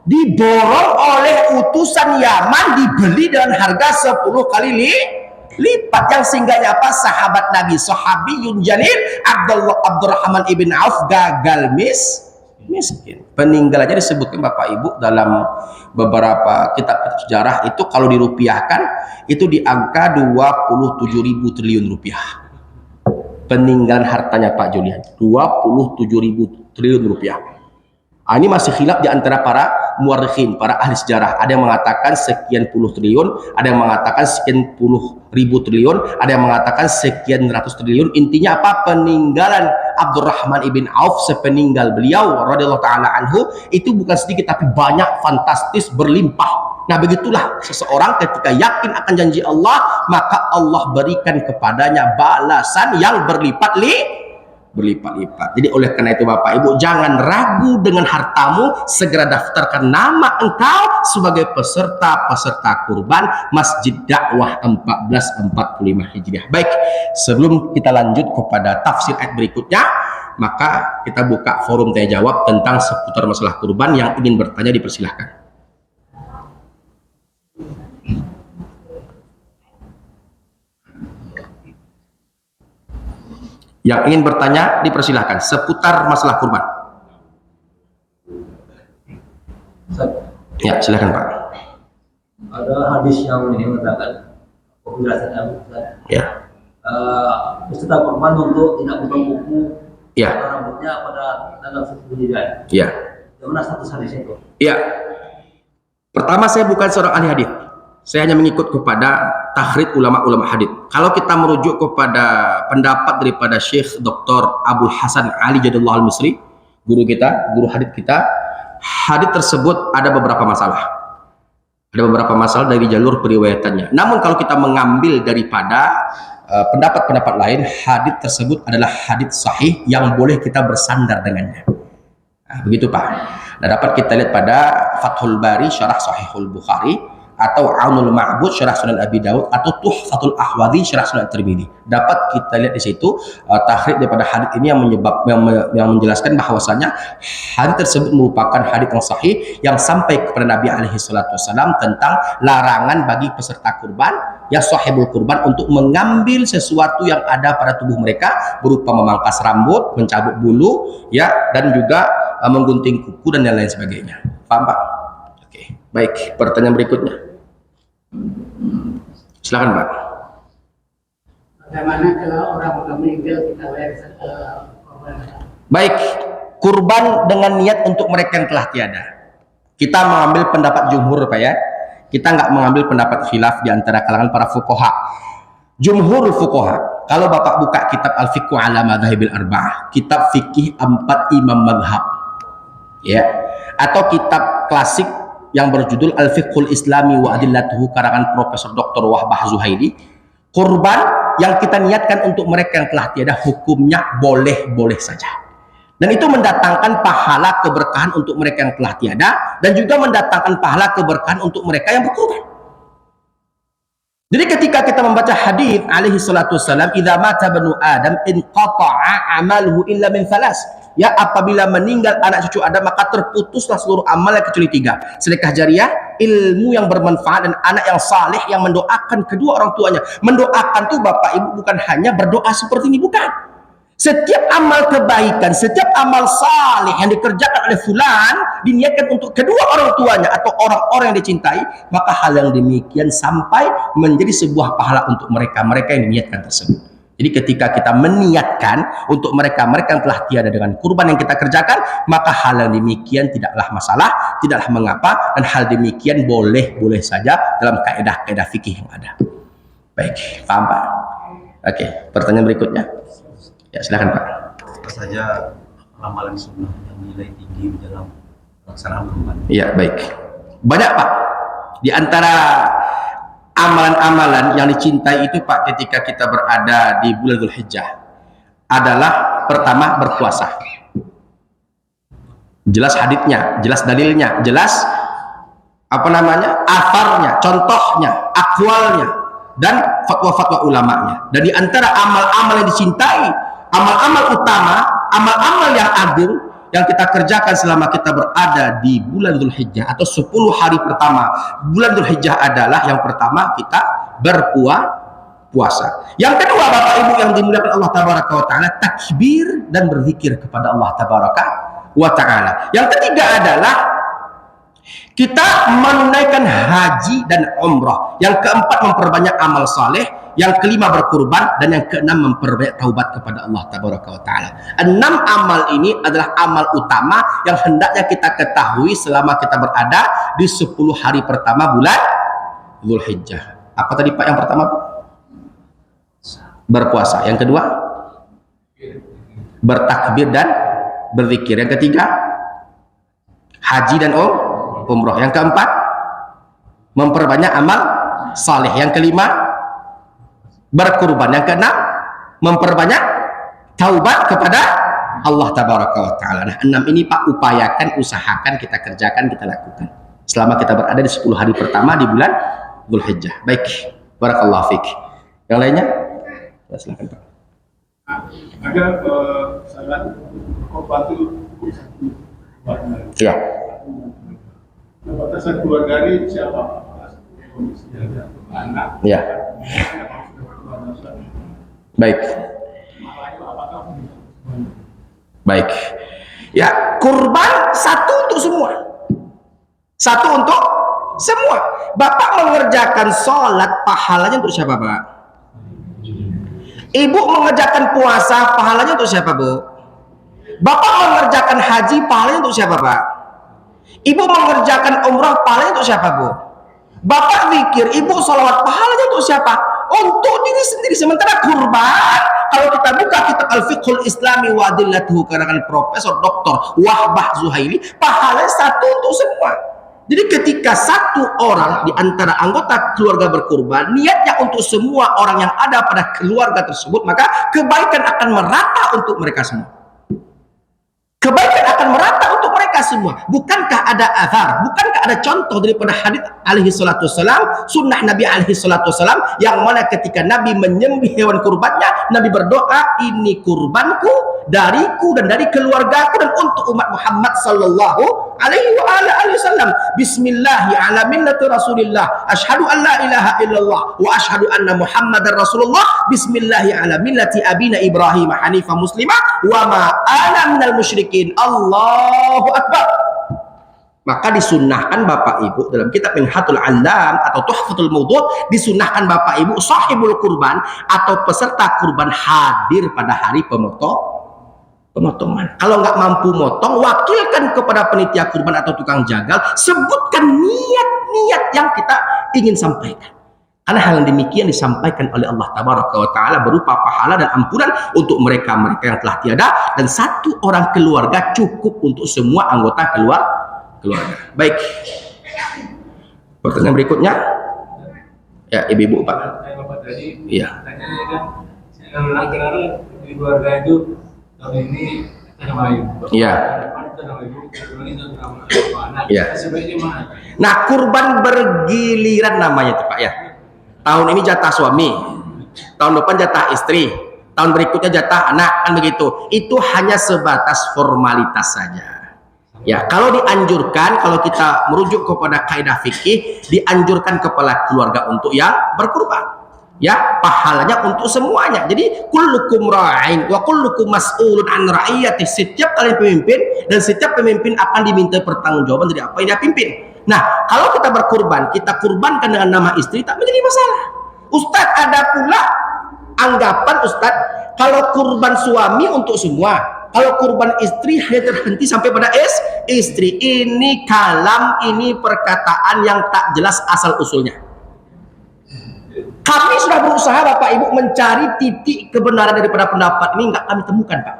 Diborong oleh utusan Yaman, dibeli dengan harga 10 kali lipat. Yang singgahnya apa? Sahabat Nabi, sahabiyun jalil Abdurrahman ibn Auf gagal miskin. Peninggalannya disebutkan Bapak Ibu dalam beberapa kitab sejarah itu, kalau dirupiahkan itu di angka 27.000 triliun rupiah. Peninggalan hartanya Pak Julian 27.000 triliun rupiah. Ini masih khilaf di antara para muarikhin, para ahli sejarah. Ada yang mengatakan sekian puluh triliun, ada yang mengatakan sekian puluh ribu triliun, ada yang mengatakan sekian ratus triliun. Intinya apa? Peninggalan Abdurrahman ibn Auf sepeninggal beliau radhiyallahu taala anhu itu bukan sedikit tapi banyak, fantastis, berlimpah. Nah, begitulah seseorang ketika yakin akan janji Allah, maka Allah berikan kepadanya balasan yang berlipat-lipat. Jadi oleh karena itu Bapak Ibu, jangan ragu dengan hartamu, segera daftarkan nama engkau sebagai peserta kurban Masjid Dakwah 1445 Hijriah. Baik, sebelum kita lanjut kepada tafsir ayat berikutnya, maka kita buka forum tanya jawab tentang seputar masalah kurban. Yang ingin bertanya dipersilahkan. Yang ingin bertanya dipersilahkan seputar masalah kurban. Ya, silakan Pak. Ada hadis yang ini mengatakan penjelasan Ya. peserta kurban untuk tidak potong kuku Ya. rambutnya pada tanggal 10 Zulhijjah. Ya. Bagaimana status hadis itu? Ya. Pertama, saya bukan seorang ahli hadis. Saya hanya mengikut kepada tahrid ulama-ulama hadis. Kalau kita merujuk kepada pendapat daripada Syekh Dr. Abdul Hasan Ali Jadullah Al-Misri, guru kita, guru hadis kita, hadis tersebut ada beberapa masalah. Ada beberapa masalah dari jalur periwayatannya. Namun kalau kita mengambil daripada pendapat-pendapat lain, hadis tersebut adalah hadis sahih yang boleh kita bersandar dengannya. Nah, begitu Pak. Nah, dapat kita lihat pada Fathul Bari Syarah Sahihul Bukhari, atau Aunul Ma'bud syarah Sunan Abi Daud, atau Tuhfatul Ahwadhi syarah Sunan Tirmidzi. Dapat kita lihat di situ tahrij daripada hadis ini yang menjelaskan bahwasanya hadis tersebut merupakan hadis yang sahih yang sampai kepada Nabi alaihi salatu wasallam tentang larangan bagi peserta kurban ya sahibul kurban untuk mengambil sesuatu yang ada pada tubuh mereka berupa memangkas rambut, mencabut bulu ya, dan juga menggunting kuku dan lain-lain sebagainya. Paham Pak? Oke, baik. Pertanyaan berikutnya. Silakan Pak. Bagaimana kalau orang sudah meninggal kita bayar korban? Baik, kurban dengan niat untuk mereka yang telah tiada. Kita mengambil pendapat jumhur Pak ya. Kita nggak mengambil pendapat khilaf di antara kalangan para fuqaha. Jumhur fuqaha, kalau Bapak buka kitab Al-Fiqhu ala Madhahibil Arba'ah, kitab fikih 4 imam madhab ya, atau kitab klasik yang berjudul Al-Fiqhul Islami wa Adillatuhu karangan Profesor Dr. Wahbah Zuhaili, kurban yang kita niatkan untuk mereka yang telah tiada hukumnya boleh-boleh saja. Dan itu mendatangkan pahala keberkahan untuk mereka yang telah tiada, dan juga mendatangkan pahala keberkahan untuk mereka yang berkurban. Jadi ketika kita membaca hadis alaihi salatu wassalam, idza mata banu adam inqata'a amaluhu illa min thalas. Ya, apabila meninggal anak cucu Adam maka terputuslah seluruh amalnya kecuali 3. Sedekah jariah, ilmu yang bermanfaat, dan anak yang saleh yang mendoakan kedua orang tuanya. Mendoakan tuh Bapak Ibu bukan hanya berdoa seperti ini, bukan. Setiap amal kebaikan, setiap amal saleh yang dikerjakan oleh fulan diniatkan untuk kedua orang tuanya atau orang-orang yang dicintai, maka hal yang demikian sampai menjadi sebuah pahala untuk mereka yang diniatkan tersebut. Jadi ketika kita meniatkan untuk mereka yang telah tiada dengan kurban yang kita kerjakan, maka hal yang demikian tidaklah masalah, tidaklah mengapa, dan hal demikian boleh-boleh saja dalam kaidah-kaidah fikih yang ada. Baik, paham Pak? Oke, pertanyaan berikutnya. Ya, silakan Pak. Apa saja amalan sunnah yang nilai tinggi dalam pelaksanaan kurban? Iya, baik. Banyak Pak. Di antara amalan-amalan yang dicintai itu Pak ketika kita berada di bulan Dzulhijjah adalah pertama berpuasa. Jelas haditsnya, jelas dalilnya, jelas atharnya, contohnya, akwalnya, dan fatwa-fatwa ulamanya. Dan di antara amal-amal yang dicintai, amal-amal utama, amal-amal yang agung yang kita kerjakan selama kita berada di bulan Dzulhijjah atau 10 hari pertama bulan Dzulhijjah adalah yang pertama kita berpuasa. Yang kedua Bapak Ibu yang dimuliakan Allah Tabaraka wa Ta'ala, takbir dan berzikir kepada Allah Tabaraka wa Ta'ala. Yang ketiga adalah kita menunaikan haji dan umrah. Yang keempat memperbanyak amal saleh. Yang kelima berkurban, dan yang keenam memperbanyak taubat kepada Allah Tabaraka wa Ta'ala. 6 amal ini adalah amal utama yang hendaknya kita ketahui selama kita berada di 10 hari pertama bulan Dzulhijjah. Apa tadi Pak yang pertama Pak? Berpuasa. Yang kedua bertakbir dan berzikir. Yang ketiga haji dan umrah. Yang keempat memperbanyak amal saleh. Yang kelima berkurban. Yang keenam memperbanyak taubat kepada Allah Tabaraka wa Ta'ala. Nah, 6 ini Pak upayakan, usahakan, kita kerjakan, kita lakukan selama kita berada di 10 hari pertama di bulan Dzulhijjah. Baik, barakallahu fiik. Yang lainnya? Ya, silakan Pak. Ada salat korban itu Ya. batasan keluarga ini siapa? Anak. Ya. Baik. Baik. Ya, kurban satu untuk semua. Satu untuk semua. Bapak mengerjakan sholat, pahalanya untuk siapa Pak? Ibu mengerjakan puasa, pahalanya untuk siapa Bu? Bapak mengerjakan haji, pahalanya untuk siapa Pak? Ibu mengerjakan umrah, pahalanya untuk siapa Bu? Bapak zikir, ibu sholawat, pahalanya untuk siapa? Untuk diri sendiri. Sementara kurban, kalau kita buka kitab Al-Fiqhul Islami wa Adillatuhu karangan Profesor Dr. Wahbah Zuhaili, pahalanya satu untuk semua. Jadi ketika satu orang di antara anggota keluarga berkurban, niatnya untuk semua orang yang ada pada keluarga tersebut, maka kebaikan akan merata untuk mereka semua. Kebaikan akan merata untuk mereka semua. Bukankah ada athar, bukankah ada contoh daripada hadis alaihi salatu wassalam, sunnah Nabi alaihi salatu wassalam, yang mana ketika Nabi menyembelih hewan kurbannya, Nabi berdoa, ini kurbanku dariku dan dari keluargaku dan untuk umat Muhammad sallallahu alaihi wasallam. Bismillahi ala millati Rasulillah, asyhadu an la ilaha illallah wa asyhadu anna Muhammadar Rasulullah. Bismillahi ala millati abina Ibrahim hanifah muslimah wa ma ana minal musyrikin. Allahu akbar. Maka disunnahkan Bapak Ibu dalam kitab Minhatul Alam atau Tuhfatul Maudud, disunnahkan Bapak Ibu sahibul kurban atau peserta kurban hadir pada hari pemotongan. Kalau nggak mampu motong, wakilkan kepada penitia kurban atau tukang jagal, sebutkan niat-niat yang kita ingin sampaikan. Karena hal yang demikian disampaikan oleh Allah Tabaraka wa Ta'ala berupa pahala dan ampunan untuk mereka-mereka yang telah tiada, dan satu orang keluarga cukup untuk semua anggota keluarga. Baik. Pertanyaan berikutnya. Ya, Ibu-ibu, Pak. Bapak tadi, Iya. tanya kan, kenapa di keluarga itu tahun ini kita nama ibu. Iya. Kita nama ibu, tahun ini kita nama anak. Iya. Sebaiknya mana? Nah, kurban bergiliran namanya tuh Pak ya. Tahun ini jatah suami, tahun depan jatah istri, tahun berikutnya jatah anak, kan begitu. Itu hanya sebatas formalitas saja. Ya, kalau dianjurkan, kalau kita merujuk kepada kaidah fikih, dianjurkan kepala keluarga untuk yang berkurban. Ya, pahalanya untuk semuanya. Jadi kullukum ra'in wa kullukum mas'ulun an ra'iyati. Setiap kalian pemimpin dan setiap pemimpin akan diminta pertanggungjawaban dari apa yang dia pimpin. Nah, kalau kita berkurban, kita kurbankan dengan nama istri, tak menjadi masalah. Ustadz, ada pula anggapan Ustadz, kalau kurban suami untuk semua, kalau kurban istri hanya terhenti sampai pada istri. Ini kalam, ini perkataan yang tak jelas asal usulnya. Kami sudah berusaha Bapak Ibu mencari titik kebenaran daripada pendapat ini, nggak kami temukan Pak.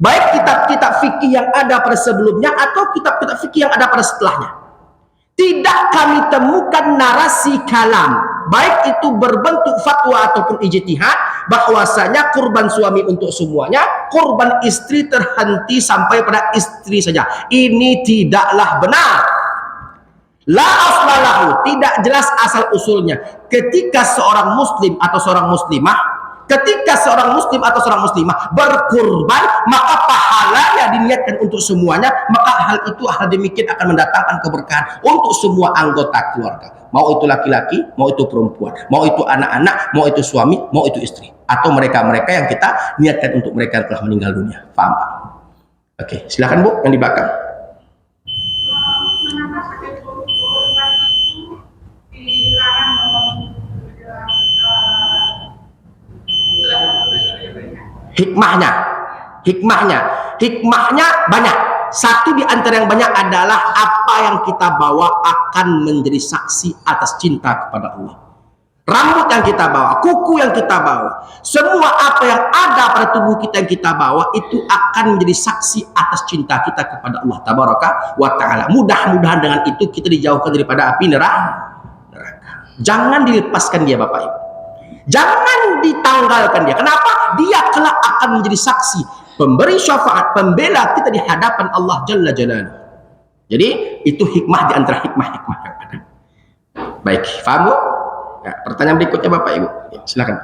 Baik kitab-kitab fikih yang ada pada sebelumnya atau kitab-kitab fikih yang ada pada setelahnya. Tidak kami temukan narasi kalam, baik itu berbentuk fatwa ataupun ijtihad, bahwasanya kurban suami untuk semuanya, kurban istri terhenti sampai pada istri saja. Ini tidaklah benar. La aslalahu, tidak jelas asal usulnya. Ketika seorang muslim atau seorang muslimah, berkurban, maka pahalanya diniatkan untuk semuanya, maka hal itu hal demikian akan mendatangkan keberkahan untuk semua anggota keluarga. Mau itu laki-laki, mau itu perempuan, mau itu anak-anak, mau itu suami, mau itu istri, atau mereka-mereka yang kita niatkan untuk mereka yang telah meninggal dunia. Paham Pak? Oke, silakan Bu yang di belakang. Hikmahnya banyak. Satu di antara yang banyak adalah apa yang kita bawa akan menjadi saksi atas cinta kepada Allah. Rambut yang kita bawa, kuku yang kita bawa, semua apa yang ada pada tubuh kita yang kita bawa itu akan menjadi saksi atas cinta kita kepada Allah Tabaraka wa Ta'ala. Mudah-mudahan dengan itu kita dijauhkan daripada api neraka. Jangan dilepaskan dia Bapak Ibu. Jangan ditanggalkan dia. Kenapa? Dia kelak akan menjadi saksi, pemberi syafaat, pembela kita di hadapan Allah Jalla Jalaluhu. Jadi itu hikmah di antara hikmah-hikmah yang ada. Baik, paham Bu? Ya, pertanyaan berikutnya Bapak Ibu. Ya, silakan.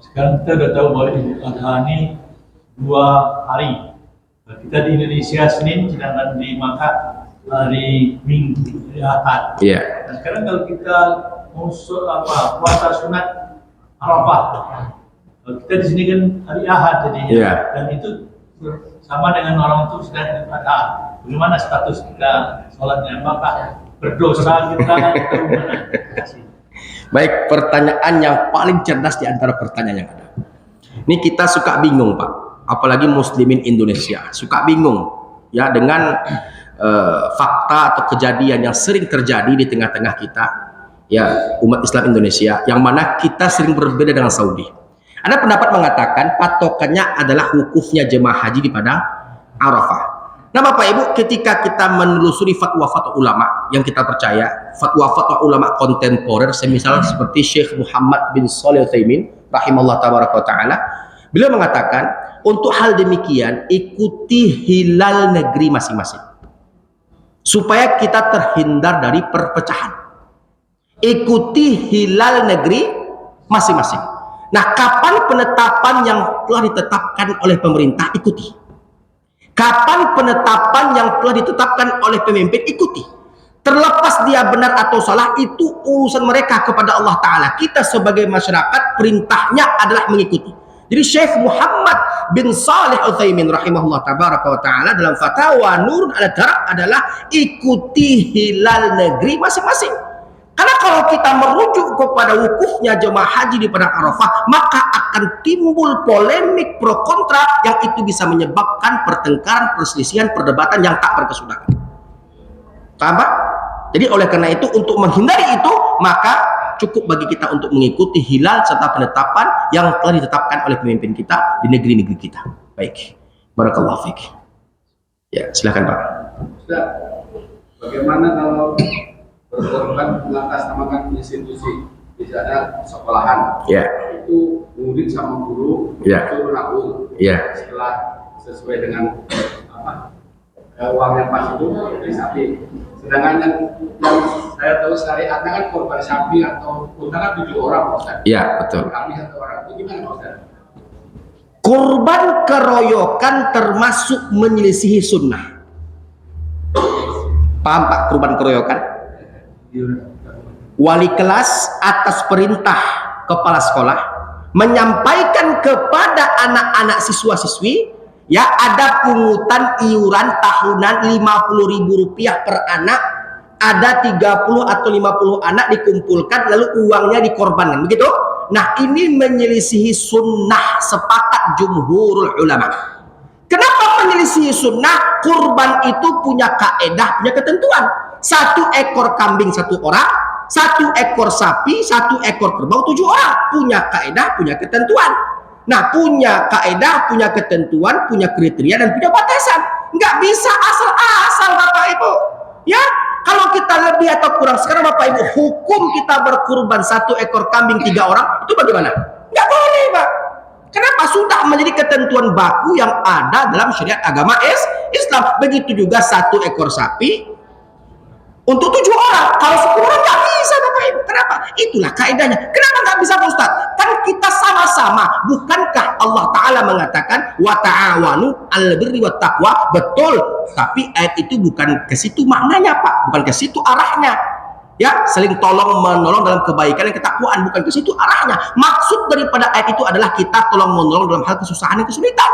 Sekarang kita sudah tahu bahwa Idul Adha ini 2 hari. Kita di Indonesia Senin, sedangkan di Makkah hari Minggu, hari Ahad. Iya. Nah, sekarang kalau kita puasa sunat Arafah, kalau kita di sini kan hari Ahad jadinya, Iya. dan itu sama dengan orang itu sedang Idul Adha. Bagaimana status kita sholatnya? Apakah berdosa kita atau gimana? Terima kasih. Baik, pertanyaan yang paling cerdas di antara pertanyaan yang ada. Ini kita suka bingung Pak, apalagi muslimin Indonesia suka bingung ya dengan fakta atau kejadian yang sering terjadi di tengah-tengah kita, ya umat Islam Indonesia, yang mana kita sering berbeda dengan Saudi. Ada pendapat mengatakan patokannya adalah wukufnya jemaah haji di pada Arafah. Nah Bapak Ibu, ketika kita menelusuri fatwa-fatwa ulama yang kita percaya, fatwa-fatwa ulama kontemporer, semisal seperti Syekh Muhammad bin Shalih Al-Utsaimin rahimahullah tabaraka wa ta'ala, beliau mengatakan Untuk hal demikian, ikuti hilal negeri masing-masing. Supaya kita terhindar dari perpecahan. Ikuti hilal negeri masing-masing. Nah, kapan penetapan yang telah ditetapkan oleh pemerintah, ikuti. Kapan penetapan yang telah ditetapkan oleh pemimpin, ikuti. Terlepas dia benar atau salah, itu urusan mereka kepada Allah Ta'ala. Kita sebagai masyarakat, perintahnya adalah mengikuti. Jadi Syekh Muhammad bin Salih Utsaimin rahimahullah tabaraka wa ta'ala dalam fatwa Nurun ala Darab adalah ikuti hilal negeri masing-masing. Karena kalau kita merujuk kepada wukufnya jemaah haji di Padang Arafah, maka akan timbul polemik pro kontra yang itu bisa menyebabkan pertengkaran, perselisihan, perdebatan yang tak berkesudahan. Paham Pak? Jadi oleh karena itu, untuk menghindari itu, maka cukup bagi kita untuk mengikuti hilal serta penetapan yang telah ditetapkan oleh pemimpin kita di negeri-negeri kita. Baik. Barakallahu fiik. Ya, silakan Pak. Ustaz, bagaimana kalau berkorban mengatasnamakan institusi, misalnya sekolahan, Ya. itu murid sama guru Ya. itu nabung, Ya. setelah sesuai dengan uang yang pas itu dari sapi. Sedangkan yang saya tahu syariatnya kan korban sapi atau unta kan 7 orang Pak Ustaz. Ya, betul. Kami 1 orang. Itu gimana Pak Ustaz? Kurban keroyokan termasuk menyelisihi sunnah. Paham Pak, kurban keroyokan? Wali kelas atas perintah kepala sekolah menyampaikan kepada anak-anak siswa-siswi, ya, ada pungutan iuran tahunan Rp50.000 per anak, ada 30 atau 50 anak dikumpulkan lalu uangnya dikorbankan, begitu? Nah, ini menyelisihi sunnah sepakat jumhurul ulama. Kenapa menyelisihi sunnah? Kurban itu punya kaedah, punya ketentuan. 1 ekor kambing 1 orang, 1 ekor sapi, 1 ekor kerbau 7 orang. Punya kaedah, punya ketentuan. Nah, punya kaedah, punya ketentuan, punya kriteria, dan punya batasan. Nggak bisa asal-asal Bapak Ibu. Ya, kalau kita lebih atau kurang, sekarang Bapak Ibu, hukum kita berkurban 1 ekor kambing 3 orang, itu bagaimana? Nggak boleh Pak. Kenapa? Sudah menjadi ketentuan baku yang ada dalam syariat agama Islam. Begitu juga 1 ekor sapi untuk 7 orang. Kalau 10 orang nggak bisa Bapak Ibu. Kenapa? Itulah kaidahnya. Kenapa nggak bisa Pak Ustaz? Kan kita sama-sama. Bukankah Allah Ta'ala mengatakan wa ta'awanu 'alal birri wat taqwa? Betul. Tapi ayat itu bukan ke situ maknanya Pak. Bukan ke situ arahnya. Ya, saling tolong menolong dalam kebaikan dan ketakwaan, bukan ke situ arahnya. Maksud daripada ayat itu adalah kita tolong menolong dalam hal kesusahan dan kesulitan.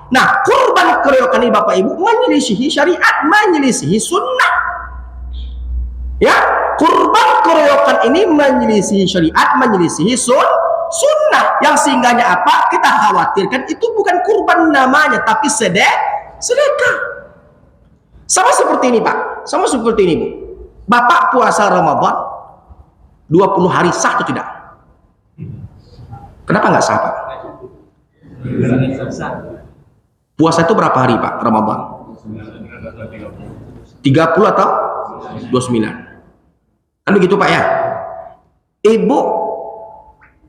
Nah, kurban keroyokan ini Bapak Ibu menyelisihi syariat, menyelisihi sunnah. Ya, kurban keroyokan ini menyelisihi syariat, menyelisihi sunnah. Yang sehingganya apa? Kita khawatirkan itu bukan kurban namanya, tapi sedekah. Sama seperti ini Pak, sama seperti ini Bu. Bapak puasa Ramadan 20 hari sah atau tidak? Kenapa nggak sah Pak? Puasa itu berapa hari Pak Ramadan? 30 atau 29? Kan begitu Pak ya? Ibu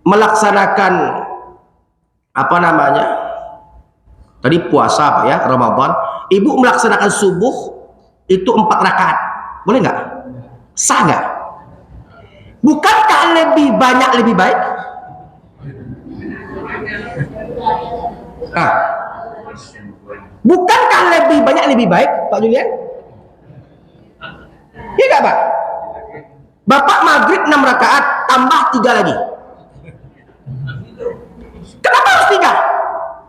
melaksanakan apa namanya? Tadi puasa Pak ya, Ramadan. Ibu melaksanakan subuh itu 4 rakaat. Boleh nggak? Sah nggak? Bukankah lebih banyak lebih baik? Nah, bukankah lebih banyak lebih baik Pak Julian? Iya nggak Pak? Bapak maghrib 6 rakaat tambah 3 lagi. Kenapa harus 3?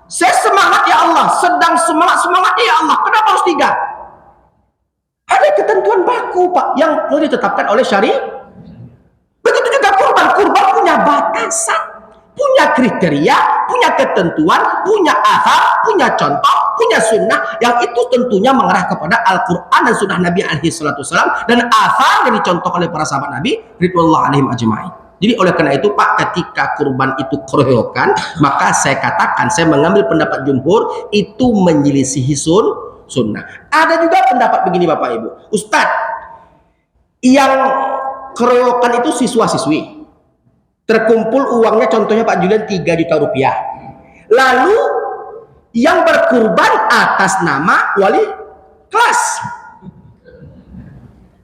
Saya semangat ya Allah, sedang semangatnya ya Allah. Kenapa harus 3? Ada ketentuan baku Pak yang telah ditetapkan oleh syariat. Begitu juga kurban. Kurban punya batasan, punya kriteria, punya ketentuan, punya athar, punya contoh, punya sunnah, yang itu tentunya mengarah kepada Al-Quran dan sunnah Nabi SAW, dan athar yang dicontohkan oleh para sahabat Nabi ridwanullah alaihim ajma'in. Jadi oleh karena itu Pak, ketika kurban itu keroyokan, maka saya katakan, saya mengambil pendapat jumhur, itu menyelisihi sunnah. Ada juga pendapat begini Bapak Ibu, Ustadz, yang keroyokan itu siswa-siswi, terkumpul uangnya contohnya Pak Julian 3 juta rupiah, lalu yang berkurban atas nama wali kelas.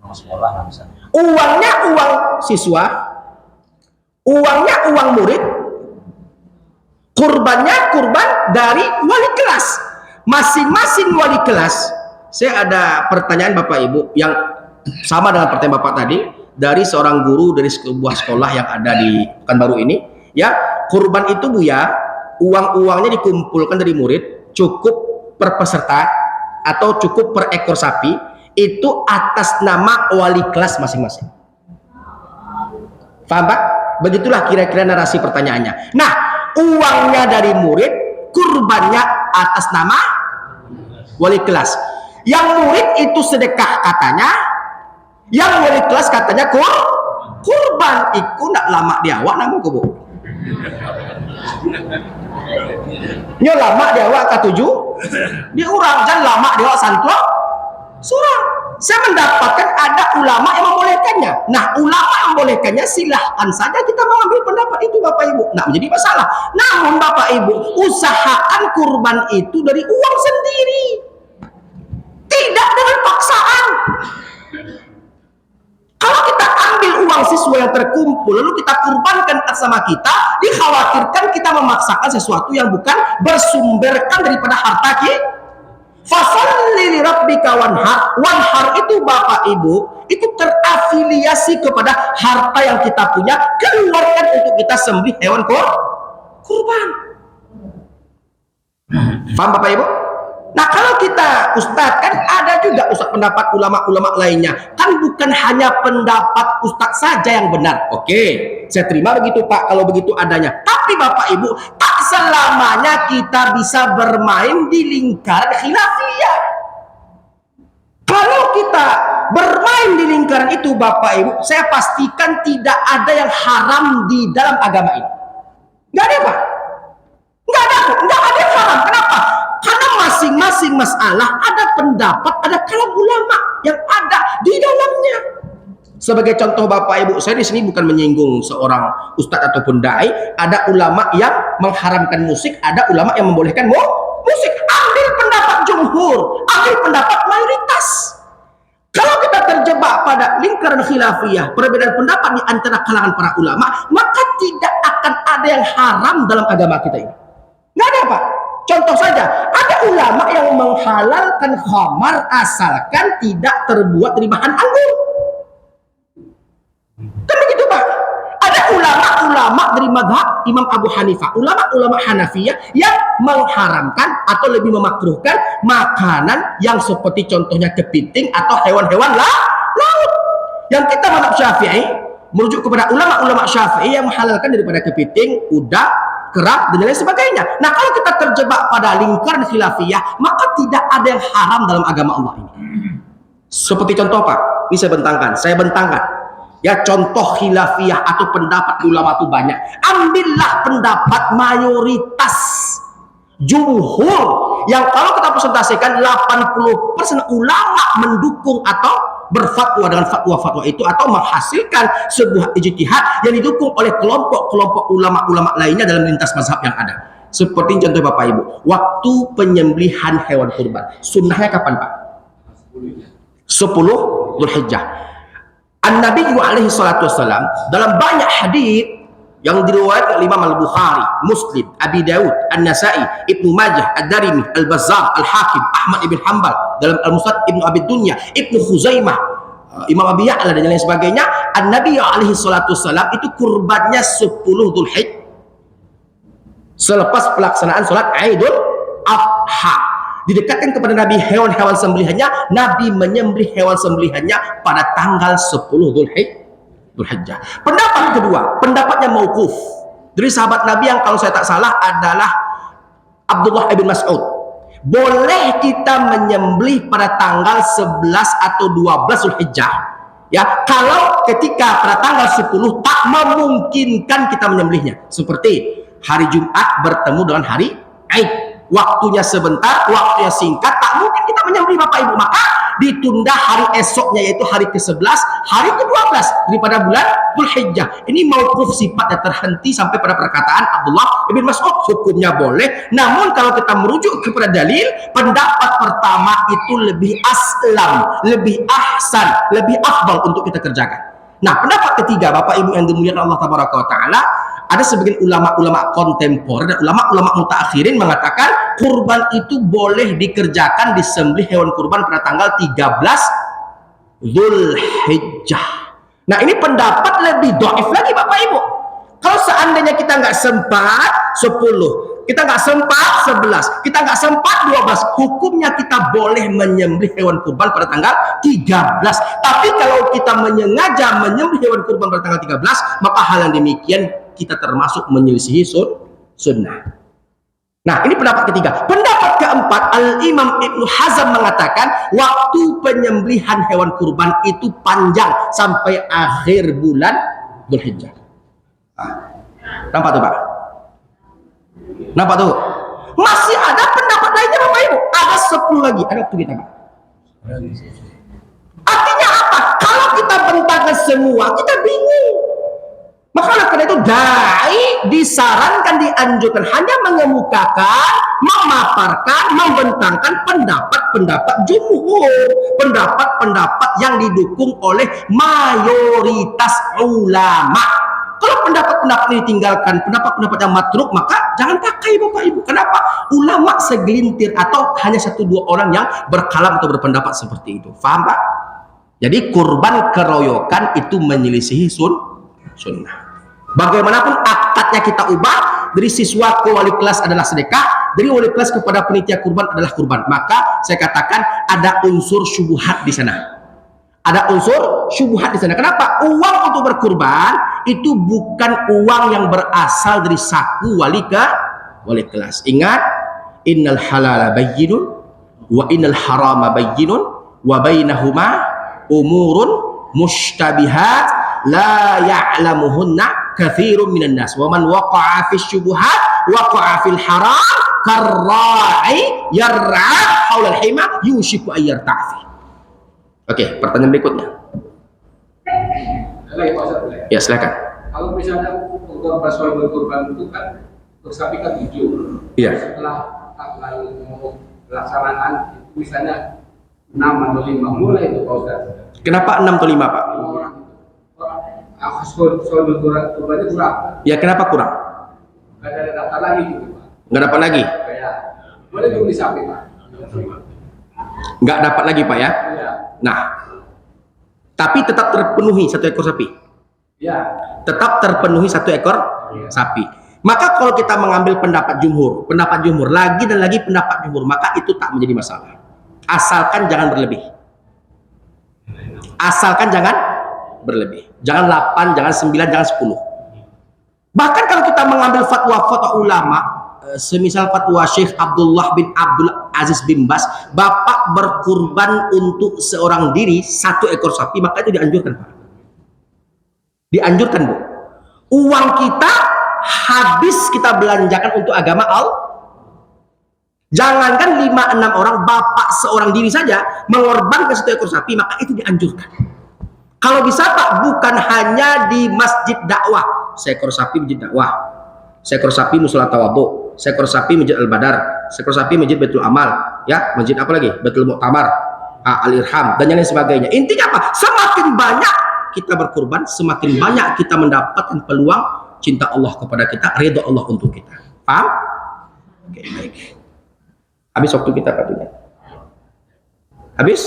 Nama sekolah nggak bisa. Uangnya uang siswa, uangnya uang murid, kurbannya kurban dari wali kelas. Masing-masing wali kelas. Saya ada pertanyaan Bapak Ibu yang sama dengan pertanyaan Bapak tadi, dari seorang guru dari sebuah sekolah yang ada di Pekanbaru ini, ya. Kurban itu Bu ya, uang-uangnya dikumpulkan dari murid, cukup per peserta atau cukup per ekor sapi, itu atas nama wali kelas masing-masing. Paham Pak? Begitulah kira-kira narasi pertanyaannya. Nah, uangnya dari murid, kurbannya atas nama wali kelas. Yang murid itu sedekah katanya, yang wali kelas katanya kurban. Iku nak lama dia awak namu ke Bu. Nyo lama dia awak ketujuh, dia urang dan lama dia awak santlo surang. Saya mendapatkan ada ulama yang membolehkannya. Nah, ulama yang membolehkannya silahkan saja kita mengambil pendapat itu Bapak Ibu. Nah, menjadi masalah. Namun Bapak Ibu, usahakan kurban itu dari uang sendiri, tidak dengan paksaan. Kalau kita ambil uang siswa yang terkumpul lalu kita kurbankan atas nama kita, dikhawatirkan kita memaksakan sesuatu yang bukan bersumberkan daripada harta kita. Fasalli li rabbika wanhar. Wanhar itu Bapak Ibu, itu terafiliasi kepada harta yang kita punya, keluarkan untuk kita sembelih hewan kurban. Paham Bapak Ibu? Nah, kalau kita Ustadz, kan ada juga Ustadz pendapat ulama-ulama lainnya. Kan bukan hanya pendapat Ustadz saja yang benar. Oke, saya terima begitu Pak, kalau begitu adanya. Tapi Bapak Ibu, tak selamanya kita bisa bermain di lingkaran khilafiyah. Kalau kita bermain di lingkaran itu Bapak Ibu, saya pastikan tidak ada yang haram di dalam agama ini. Nggak ada Pak. Nggak ada yang haram. Kenapa? Karena masing-masing masalah ada pendapat, ada kalam ulama yang ada di dalamnya. Sebagai contoh Bapak Ibu, saya di sini bukan menyinggung seorang ustadz ataupun dai. Ada ulama yang mengharamkan musik, ada ulama yang membolehkan musik. Ambil pendapat jumhur, ambil pendapat mayoritas. Kalau kita terjebak pada lingkaran khilafiyah, perbedaan pendapat di antara kalangan para ulama, maka tidak akan ada yang haram dalam agama kita ini. Nggak ada Pak. Contoh saja, ada ulama yang menghalalkan khamar asalkan tidak terbuat dari bahan anggur. Kan begitu Pak. Ada ulama-ulama dari mazhab Imam Abu Hanifah, ulama-ulama Hanafiyah yang mengharamkan atau lebih memakruhkan makanan yang seperti contohnya kepiting atau hewan-hewan laut. Yang kita mazhab Syafi'i merujuk kepada ulama-ulama Syafi'i yang menghalalkan daripada kepiting, udang, kerap dan lain sebagainya. Nah, kalau kita terjebak pada lingkaran khilafiyah, maka tidak ada yang haram dalam agama Allah ini. Seperti contoh Pak, ini saya bentangkan. Ya, contoh khilafiyah atau pendapat ulama itu banyak. Ambillah pendapat mayoritas jumhur yang kalau kita presentasikan 80% ulama mendukung atau berfatwa dengan fatwa-fatwa itu atau menghasilkan sebuah ijtihad yang didukung oleh kelompok-kelompok ulama-ulama lainnya dalam lintas mazhab yang ada. Seperti contoh Bapak Ibu, waktu penyembelihan hewan kurban, sunnahnya kapan Pak? 10 Dzulhijjah. An-Nabi alaihi salatu wassalam dalam banyak hadis yang diriwayatkan oleh Imam Al-Bukhari, Muslim, Abi Dawud, An-Nasai, Ibnu Majah, Ad-Darimi, Al-Bazzar, Al-Hakim, Ahmad ibn Hanbal dalam Al-Musnad Ibnu Abi Dunya, Ibnu Khuzaimah, Imam Abi Ya'la dan lain sebagainya. An-Nabi alaihi salatu wassalam itu kurbannya 10 Dzulhijjah selepas pelaksanaan salat Idul Adha. Didekatkan kepada Nabi hewan-hewan sembelihannya, Nabi menyembelih hewan sembelihannya pada tanggal 10 Dzulhijjah. Pendapat kedua, pendapatnya mauquf dari sahabat Nabi yang kalau saya tak salah adalah Abdullah bin Mas'ud. Boleh kita menyembelih pada tanggal 11 atau 12 Dzulhijjah. Ya, kalau ketika pada tanggal 10 tak memungkinkan kita menyembelihnya. Seperti hari Jumat bertemu dengan hari Id. Waktunya sebentar, waktunya singkat, tak mungkin kita menyembelih Bapak Ibu. Maka ditunda hari esoknya, yaitu hari ke-11, hari ke-12 daripada bulan Dzulhijjah. Ini mauquf, sifatnya terhenti sampai pada perkataan Abdullah ibn Mas'ud, hukumnya boleh. Namun kalau kita merujuk kepada dalil, pendapat pertama itu lebih aslam, lebih ahsan, lebih afdal untuk kita kerjakan. Nah, pendapat ketiga, Bapak Ibu yang dimuliakan Allah Tabaraka wa Ta'ala, ada sebagian ulama-ulama kontemporer dan ulama-ulama mutaakhirin mengatakan kurban itu boleh dikerjakan, disembelih hewan kurban pada tanggal 13 Dzulhijjah. Nah, ini pendapat lebih dhaif lagi Bapak Ibu. Kalau seandainya kita nggak sempat 10, kita nggak sempat 11, kita nggak sempat 12, hukumnya kita boleh menyembelih hewan kurban pada tanggal 13. Tapi kalau kita menyengaja menyembelih hewan kurban pada tanggal 13, maka hal yang demikian kita termasuk menyelisihi sunnah. Nah, ini pendapat ketiga. Pendapat keempat, Al-Imam Ibnu Hazm mengatakan waktu penyembelihan hewan kurban itu panjang sampai akhir bulan Dzulhijjah. Nampak tuh Pak? Nampak tuh? Masih ada pendapat lainnya Bapak Ibu. Ada 10 lagi. Ada waktu kita Pak. Artinya apa? Kalau kita bentangkan semua, kita bingung. Maka karena itu dai disarankan, dianjurkan hanya mengemukakan, memaparkan, membentangkan pendapat-pendapat jumhur, pendapat-pendapat yang didukung oleh mayoritas ulama. Kalau pendapat-pendapat ini ditinggalkan, pendapat-pendapat yang matruk, maka jangan pakai Bapak Ibu. Kenapa? Ulama segelintir atau hanya 1-2 orang yang berkalam atau berpendapat seperti itu. Faham Pak? Jadi kurban keroyokan itu menyelisihi sunnah. Bagaimanapun akadnya kita ubah, dari siswa ke wali kelas adalah sedekah, dari wali kelas kepada penitia kurban adalah kurban. Maka saya katakan ada unsur syubhat di sana. Ada unsur syubhat di sana. Kenapa? Uang untuk berkurban itu bukan uang yang berasal dari saku wali kelas. Ingat, innal halala bayyinun wa innal harama bayyinun wa bainahuma umurun mushtabihat la ya'lamuhunna katsirun minan nas wa man waqa'a fis syubuhat waqa'a fil haram karra'i yar'a haula al-hima yushiku ay yarta'i. Oke, pertanyaan berikutnya. Ya, silakan. Kalau misalnya untuk berkurban itu kan untuk sapi kan 7. Iya. Setelah mau pelaksanaan itu misalnya 6 atau 5 mulai itu Pak Ustaz. Kenapa 6 atau 5 Pak? Soal kurbannya kurang. Ya, kenapa kurang? Nggak ada data lagi gitu Pak. Nggak dapat lagi? Kayak boleh beli sapi Pak. Nggak dapat lagi Pak ya? Iya. Nah, tapi tetap terpenuhi 1 ekor sapi. Ya. Tetap terpenuhi 1 ekor sapi. Maka kalau kita mengambil pendapat jumhur lagi dan lagi pendapat jumhur, maka itu tak menjadi masalah. Asalkan jangan berlebih. Asalkan jangan berlebih. Jangan 8, jangan 9, jangan 10. Bahkan kalau kita mengambil fatwa-fatwa ulama, semisal fatwa Syekh Abdullah bin Abdul Aziz bin Bas, bapak berkurban untuk seorang diri 1 ekor sapi, maka itu dianjurkan Pak. Dianjurkan Bu. Uang kita habis kita belanjakan untuk agama Allah. Jangankan 5-6 orang, bapak seorang diri saja mengorbankan 1 ekor sapi, maka itu dianjurkan. Kalau bisa Pak, bukan hanya di masjid dakwah, seekor sapi masjid dakwah, seekor sapi musola tawadhu, seekor sapi masjid Al-Badar, seekor sapi masjid Baitul Amal, ya, masjid apa lagi? Baitul Mu'tamar, Al-Irham, dan yang lain sebagainya. Intinya apa? Semakin banyak kita berkurban, semakin banyak kita mendapatkan peluang cinta Allah kepada kita, ridha Allah untuk kita. Paham? Oke, baik. Habis waktu kita Pak Dunia. Habis?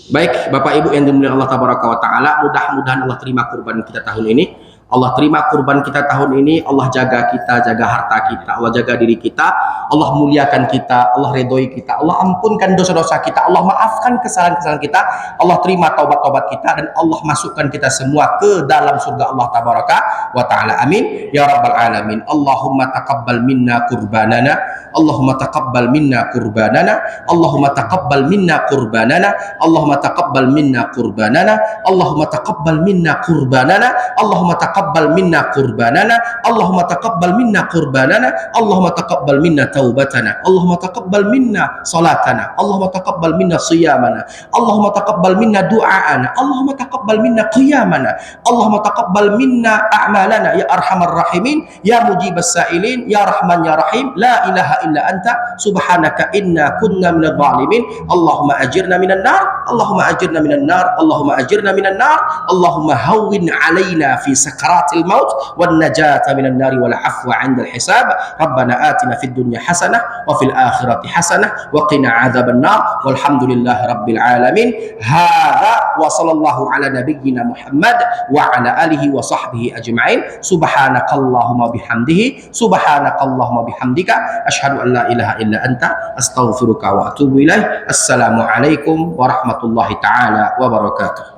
Baik, Bapak Ibu yang dimuliakan Allah Tabaraka wa Ta'ala, mudah-mudahan Allah terima kurban kita tahun ini. Allah terima kurban kita tahun ini. Allah jaga kita, jaga harta kita, Allah jaga diri kita, Allah muliakan kita, Allah redhoi kita, Allah ampunkan dosa-dosa kita, Allah maafkan kesalahan-kesalahan kita, Allah terima taubat-taubat kita, dan Allah masukkan kita semua ke dalam surga Allah Tabaraka wa Ta'ala. Amin ya rabbal alamin. Allahumma taqabbal minna kurbanana, Allahumma taqabbal minna kurbanana, Allahumma taqabbal minna kurbanana, Allahumma taqabbal minna kurbanana, Allahumma taqabbal minna kurbanana, Allahumma taqabbal minna kurbanana, Allahumma taqabbal minna kurbanana, Allahumma taqabbal minna taubatana, Allahumma taqabbal minna salatana, Allahumma taqabbal minna siyamana, Allahumma taqabbal minna du'aana, Allahumma taqabbal minna qiyamana, Allahumma taqabbal minna a'malana ya arhamar rahimin, ya mujibas sa'ilin, ya rahman ya rahim, la ilaha illa anta subhanaka inna kunna minadh dhalimin. Allahumma ajirna minan nar, Allahumma ajirna minan nar, Allahumma ajirna minan nar, Allahumma hawwin alaina fi sakaratil maut wan najata minan nari wal afwa 'inda al hisab. Rabbana atina fid dunya hasanah wa fil akhirati hasanah wa qina adzaban nar. Walhamdulillahi rabbil alamin. Hadza wa sallallahu ala nabiyyina Muhammad wa ala alihi wa sahbihi ajma'in. Subhanakallahumma bihamdihi, subhanakallahumma bihamdika, asyhadu an la ilaha illa anta, astaghfiruka wa atubu ilaik. Assalamualaikum warahmatullahi taala wabarakatuh.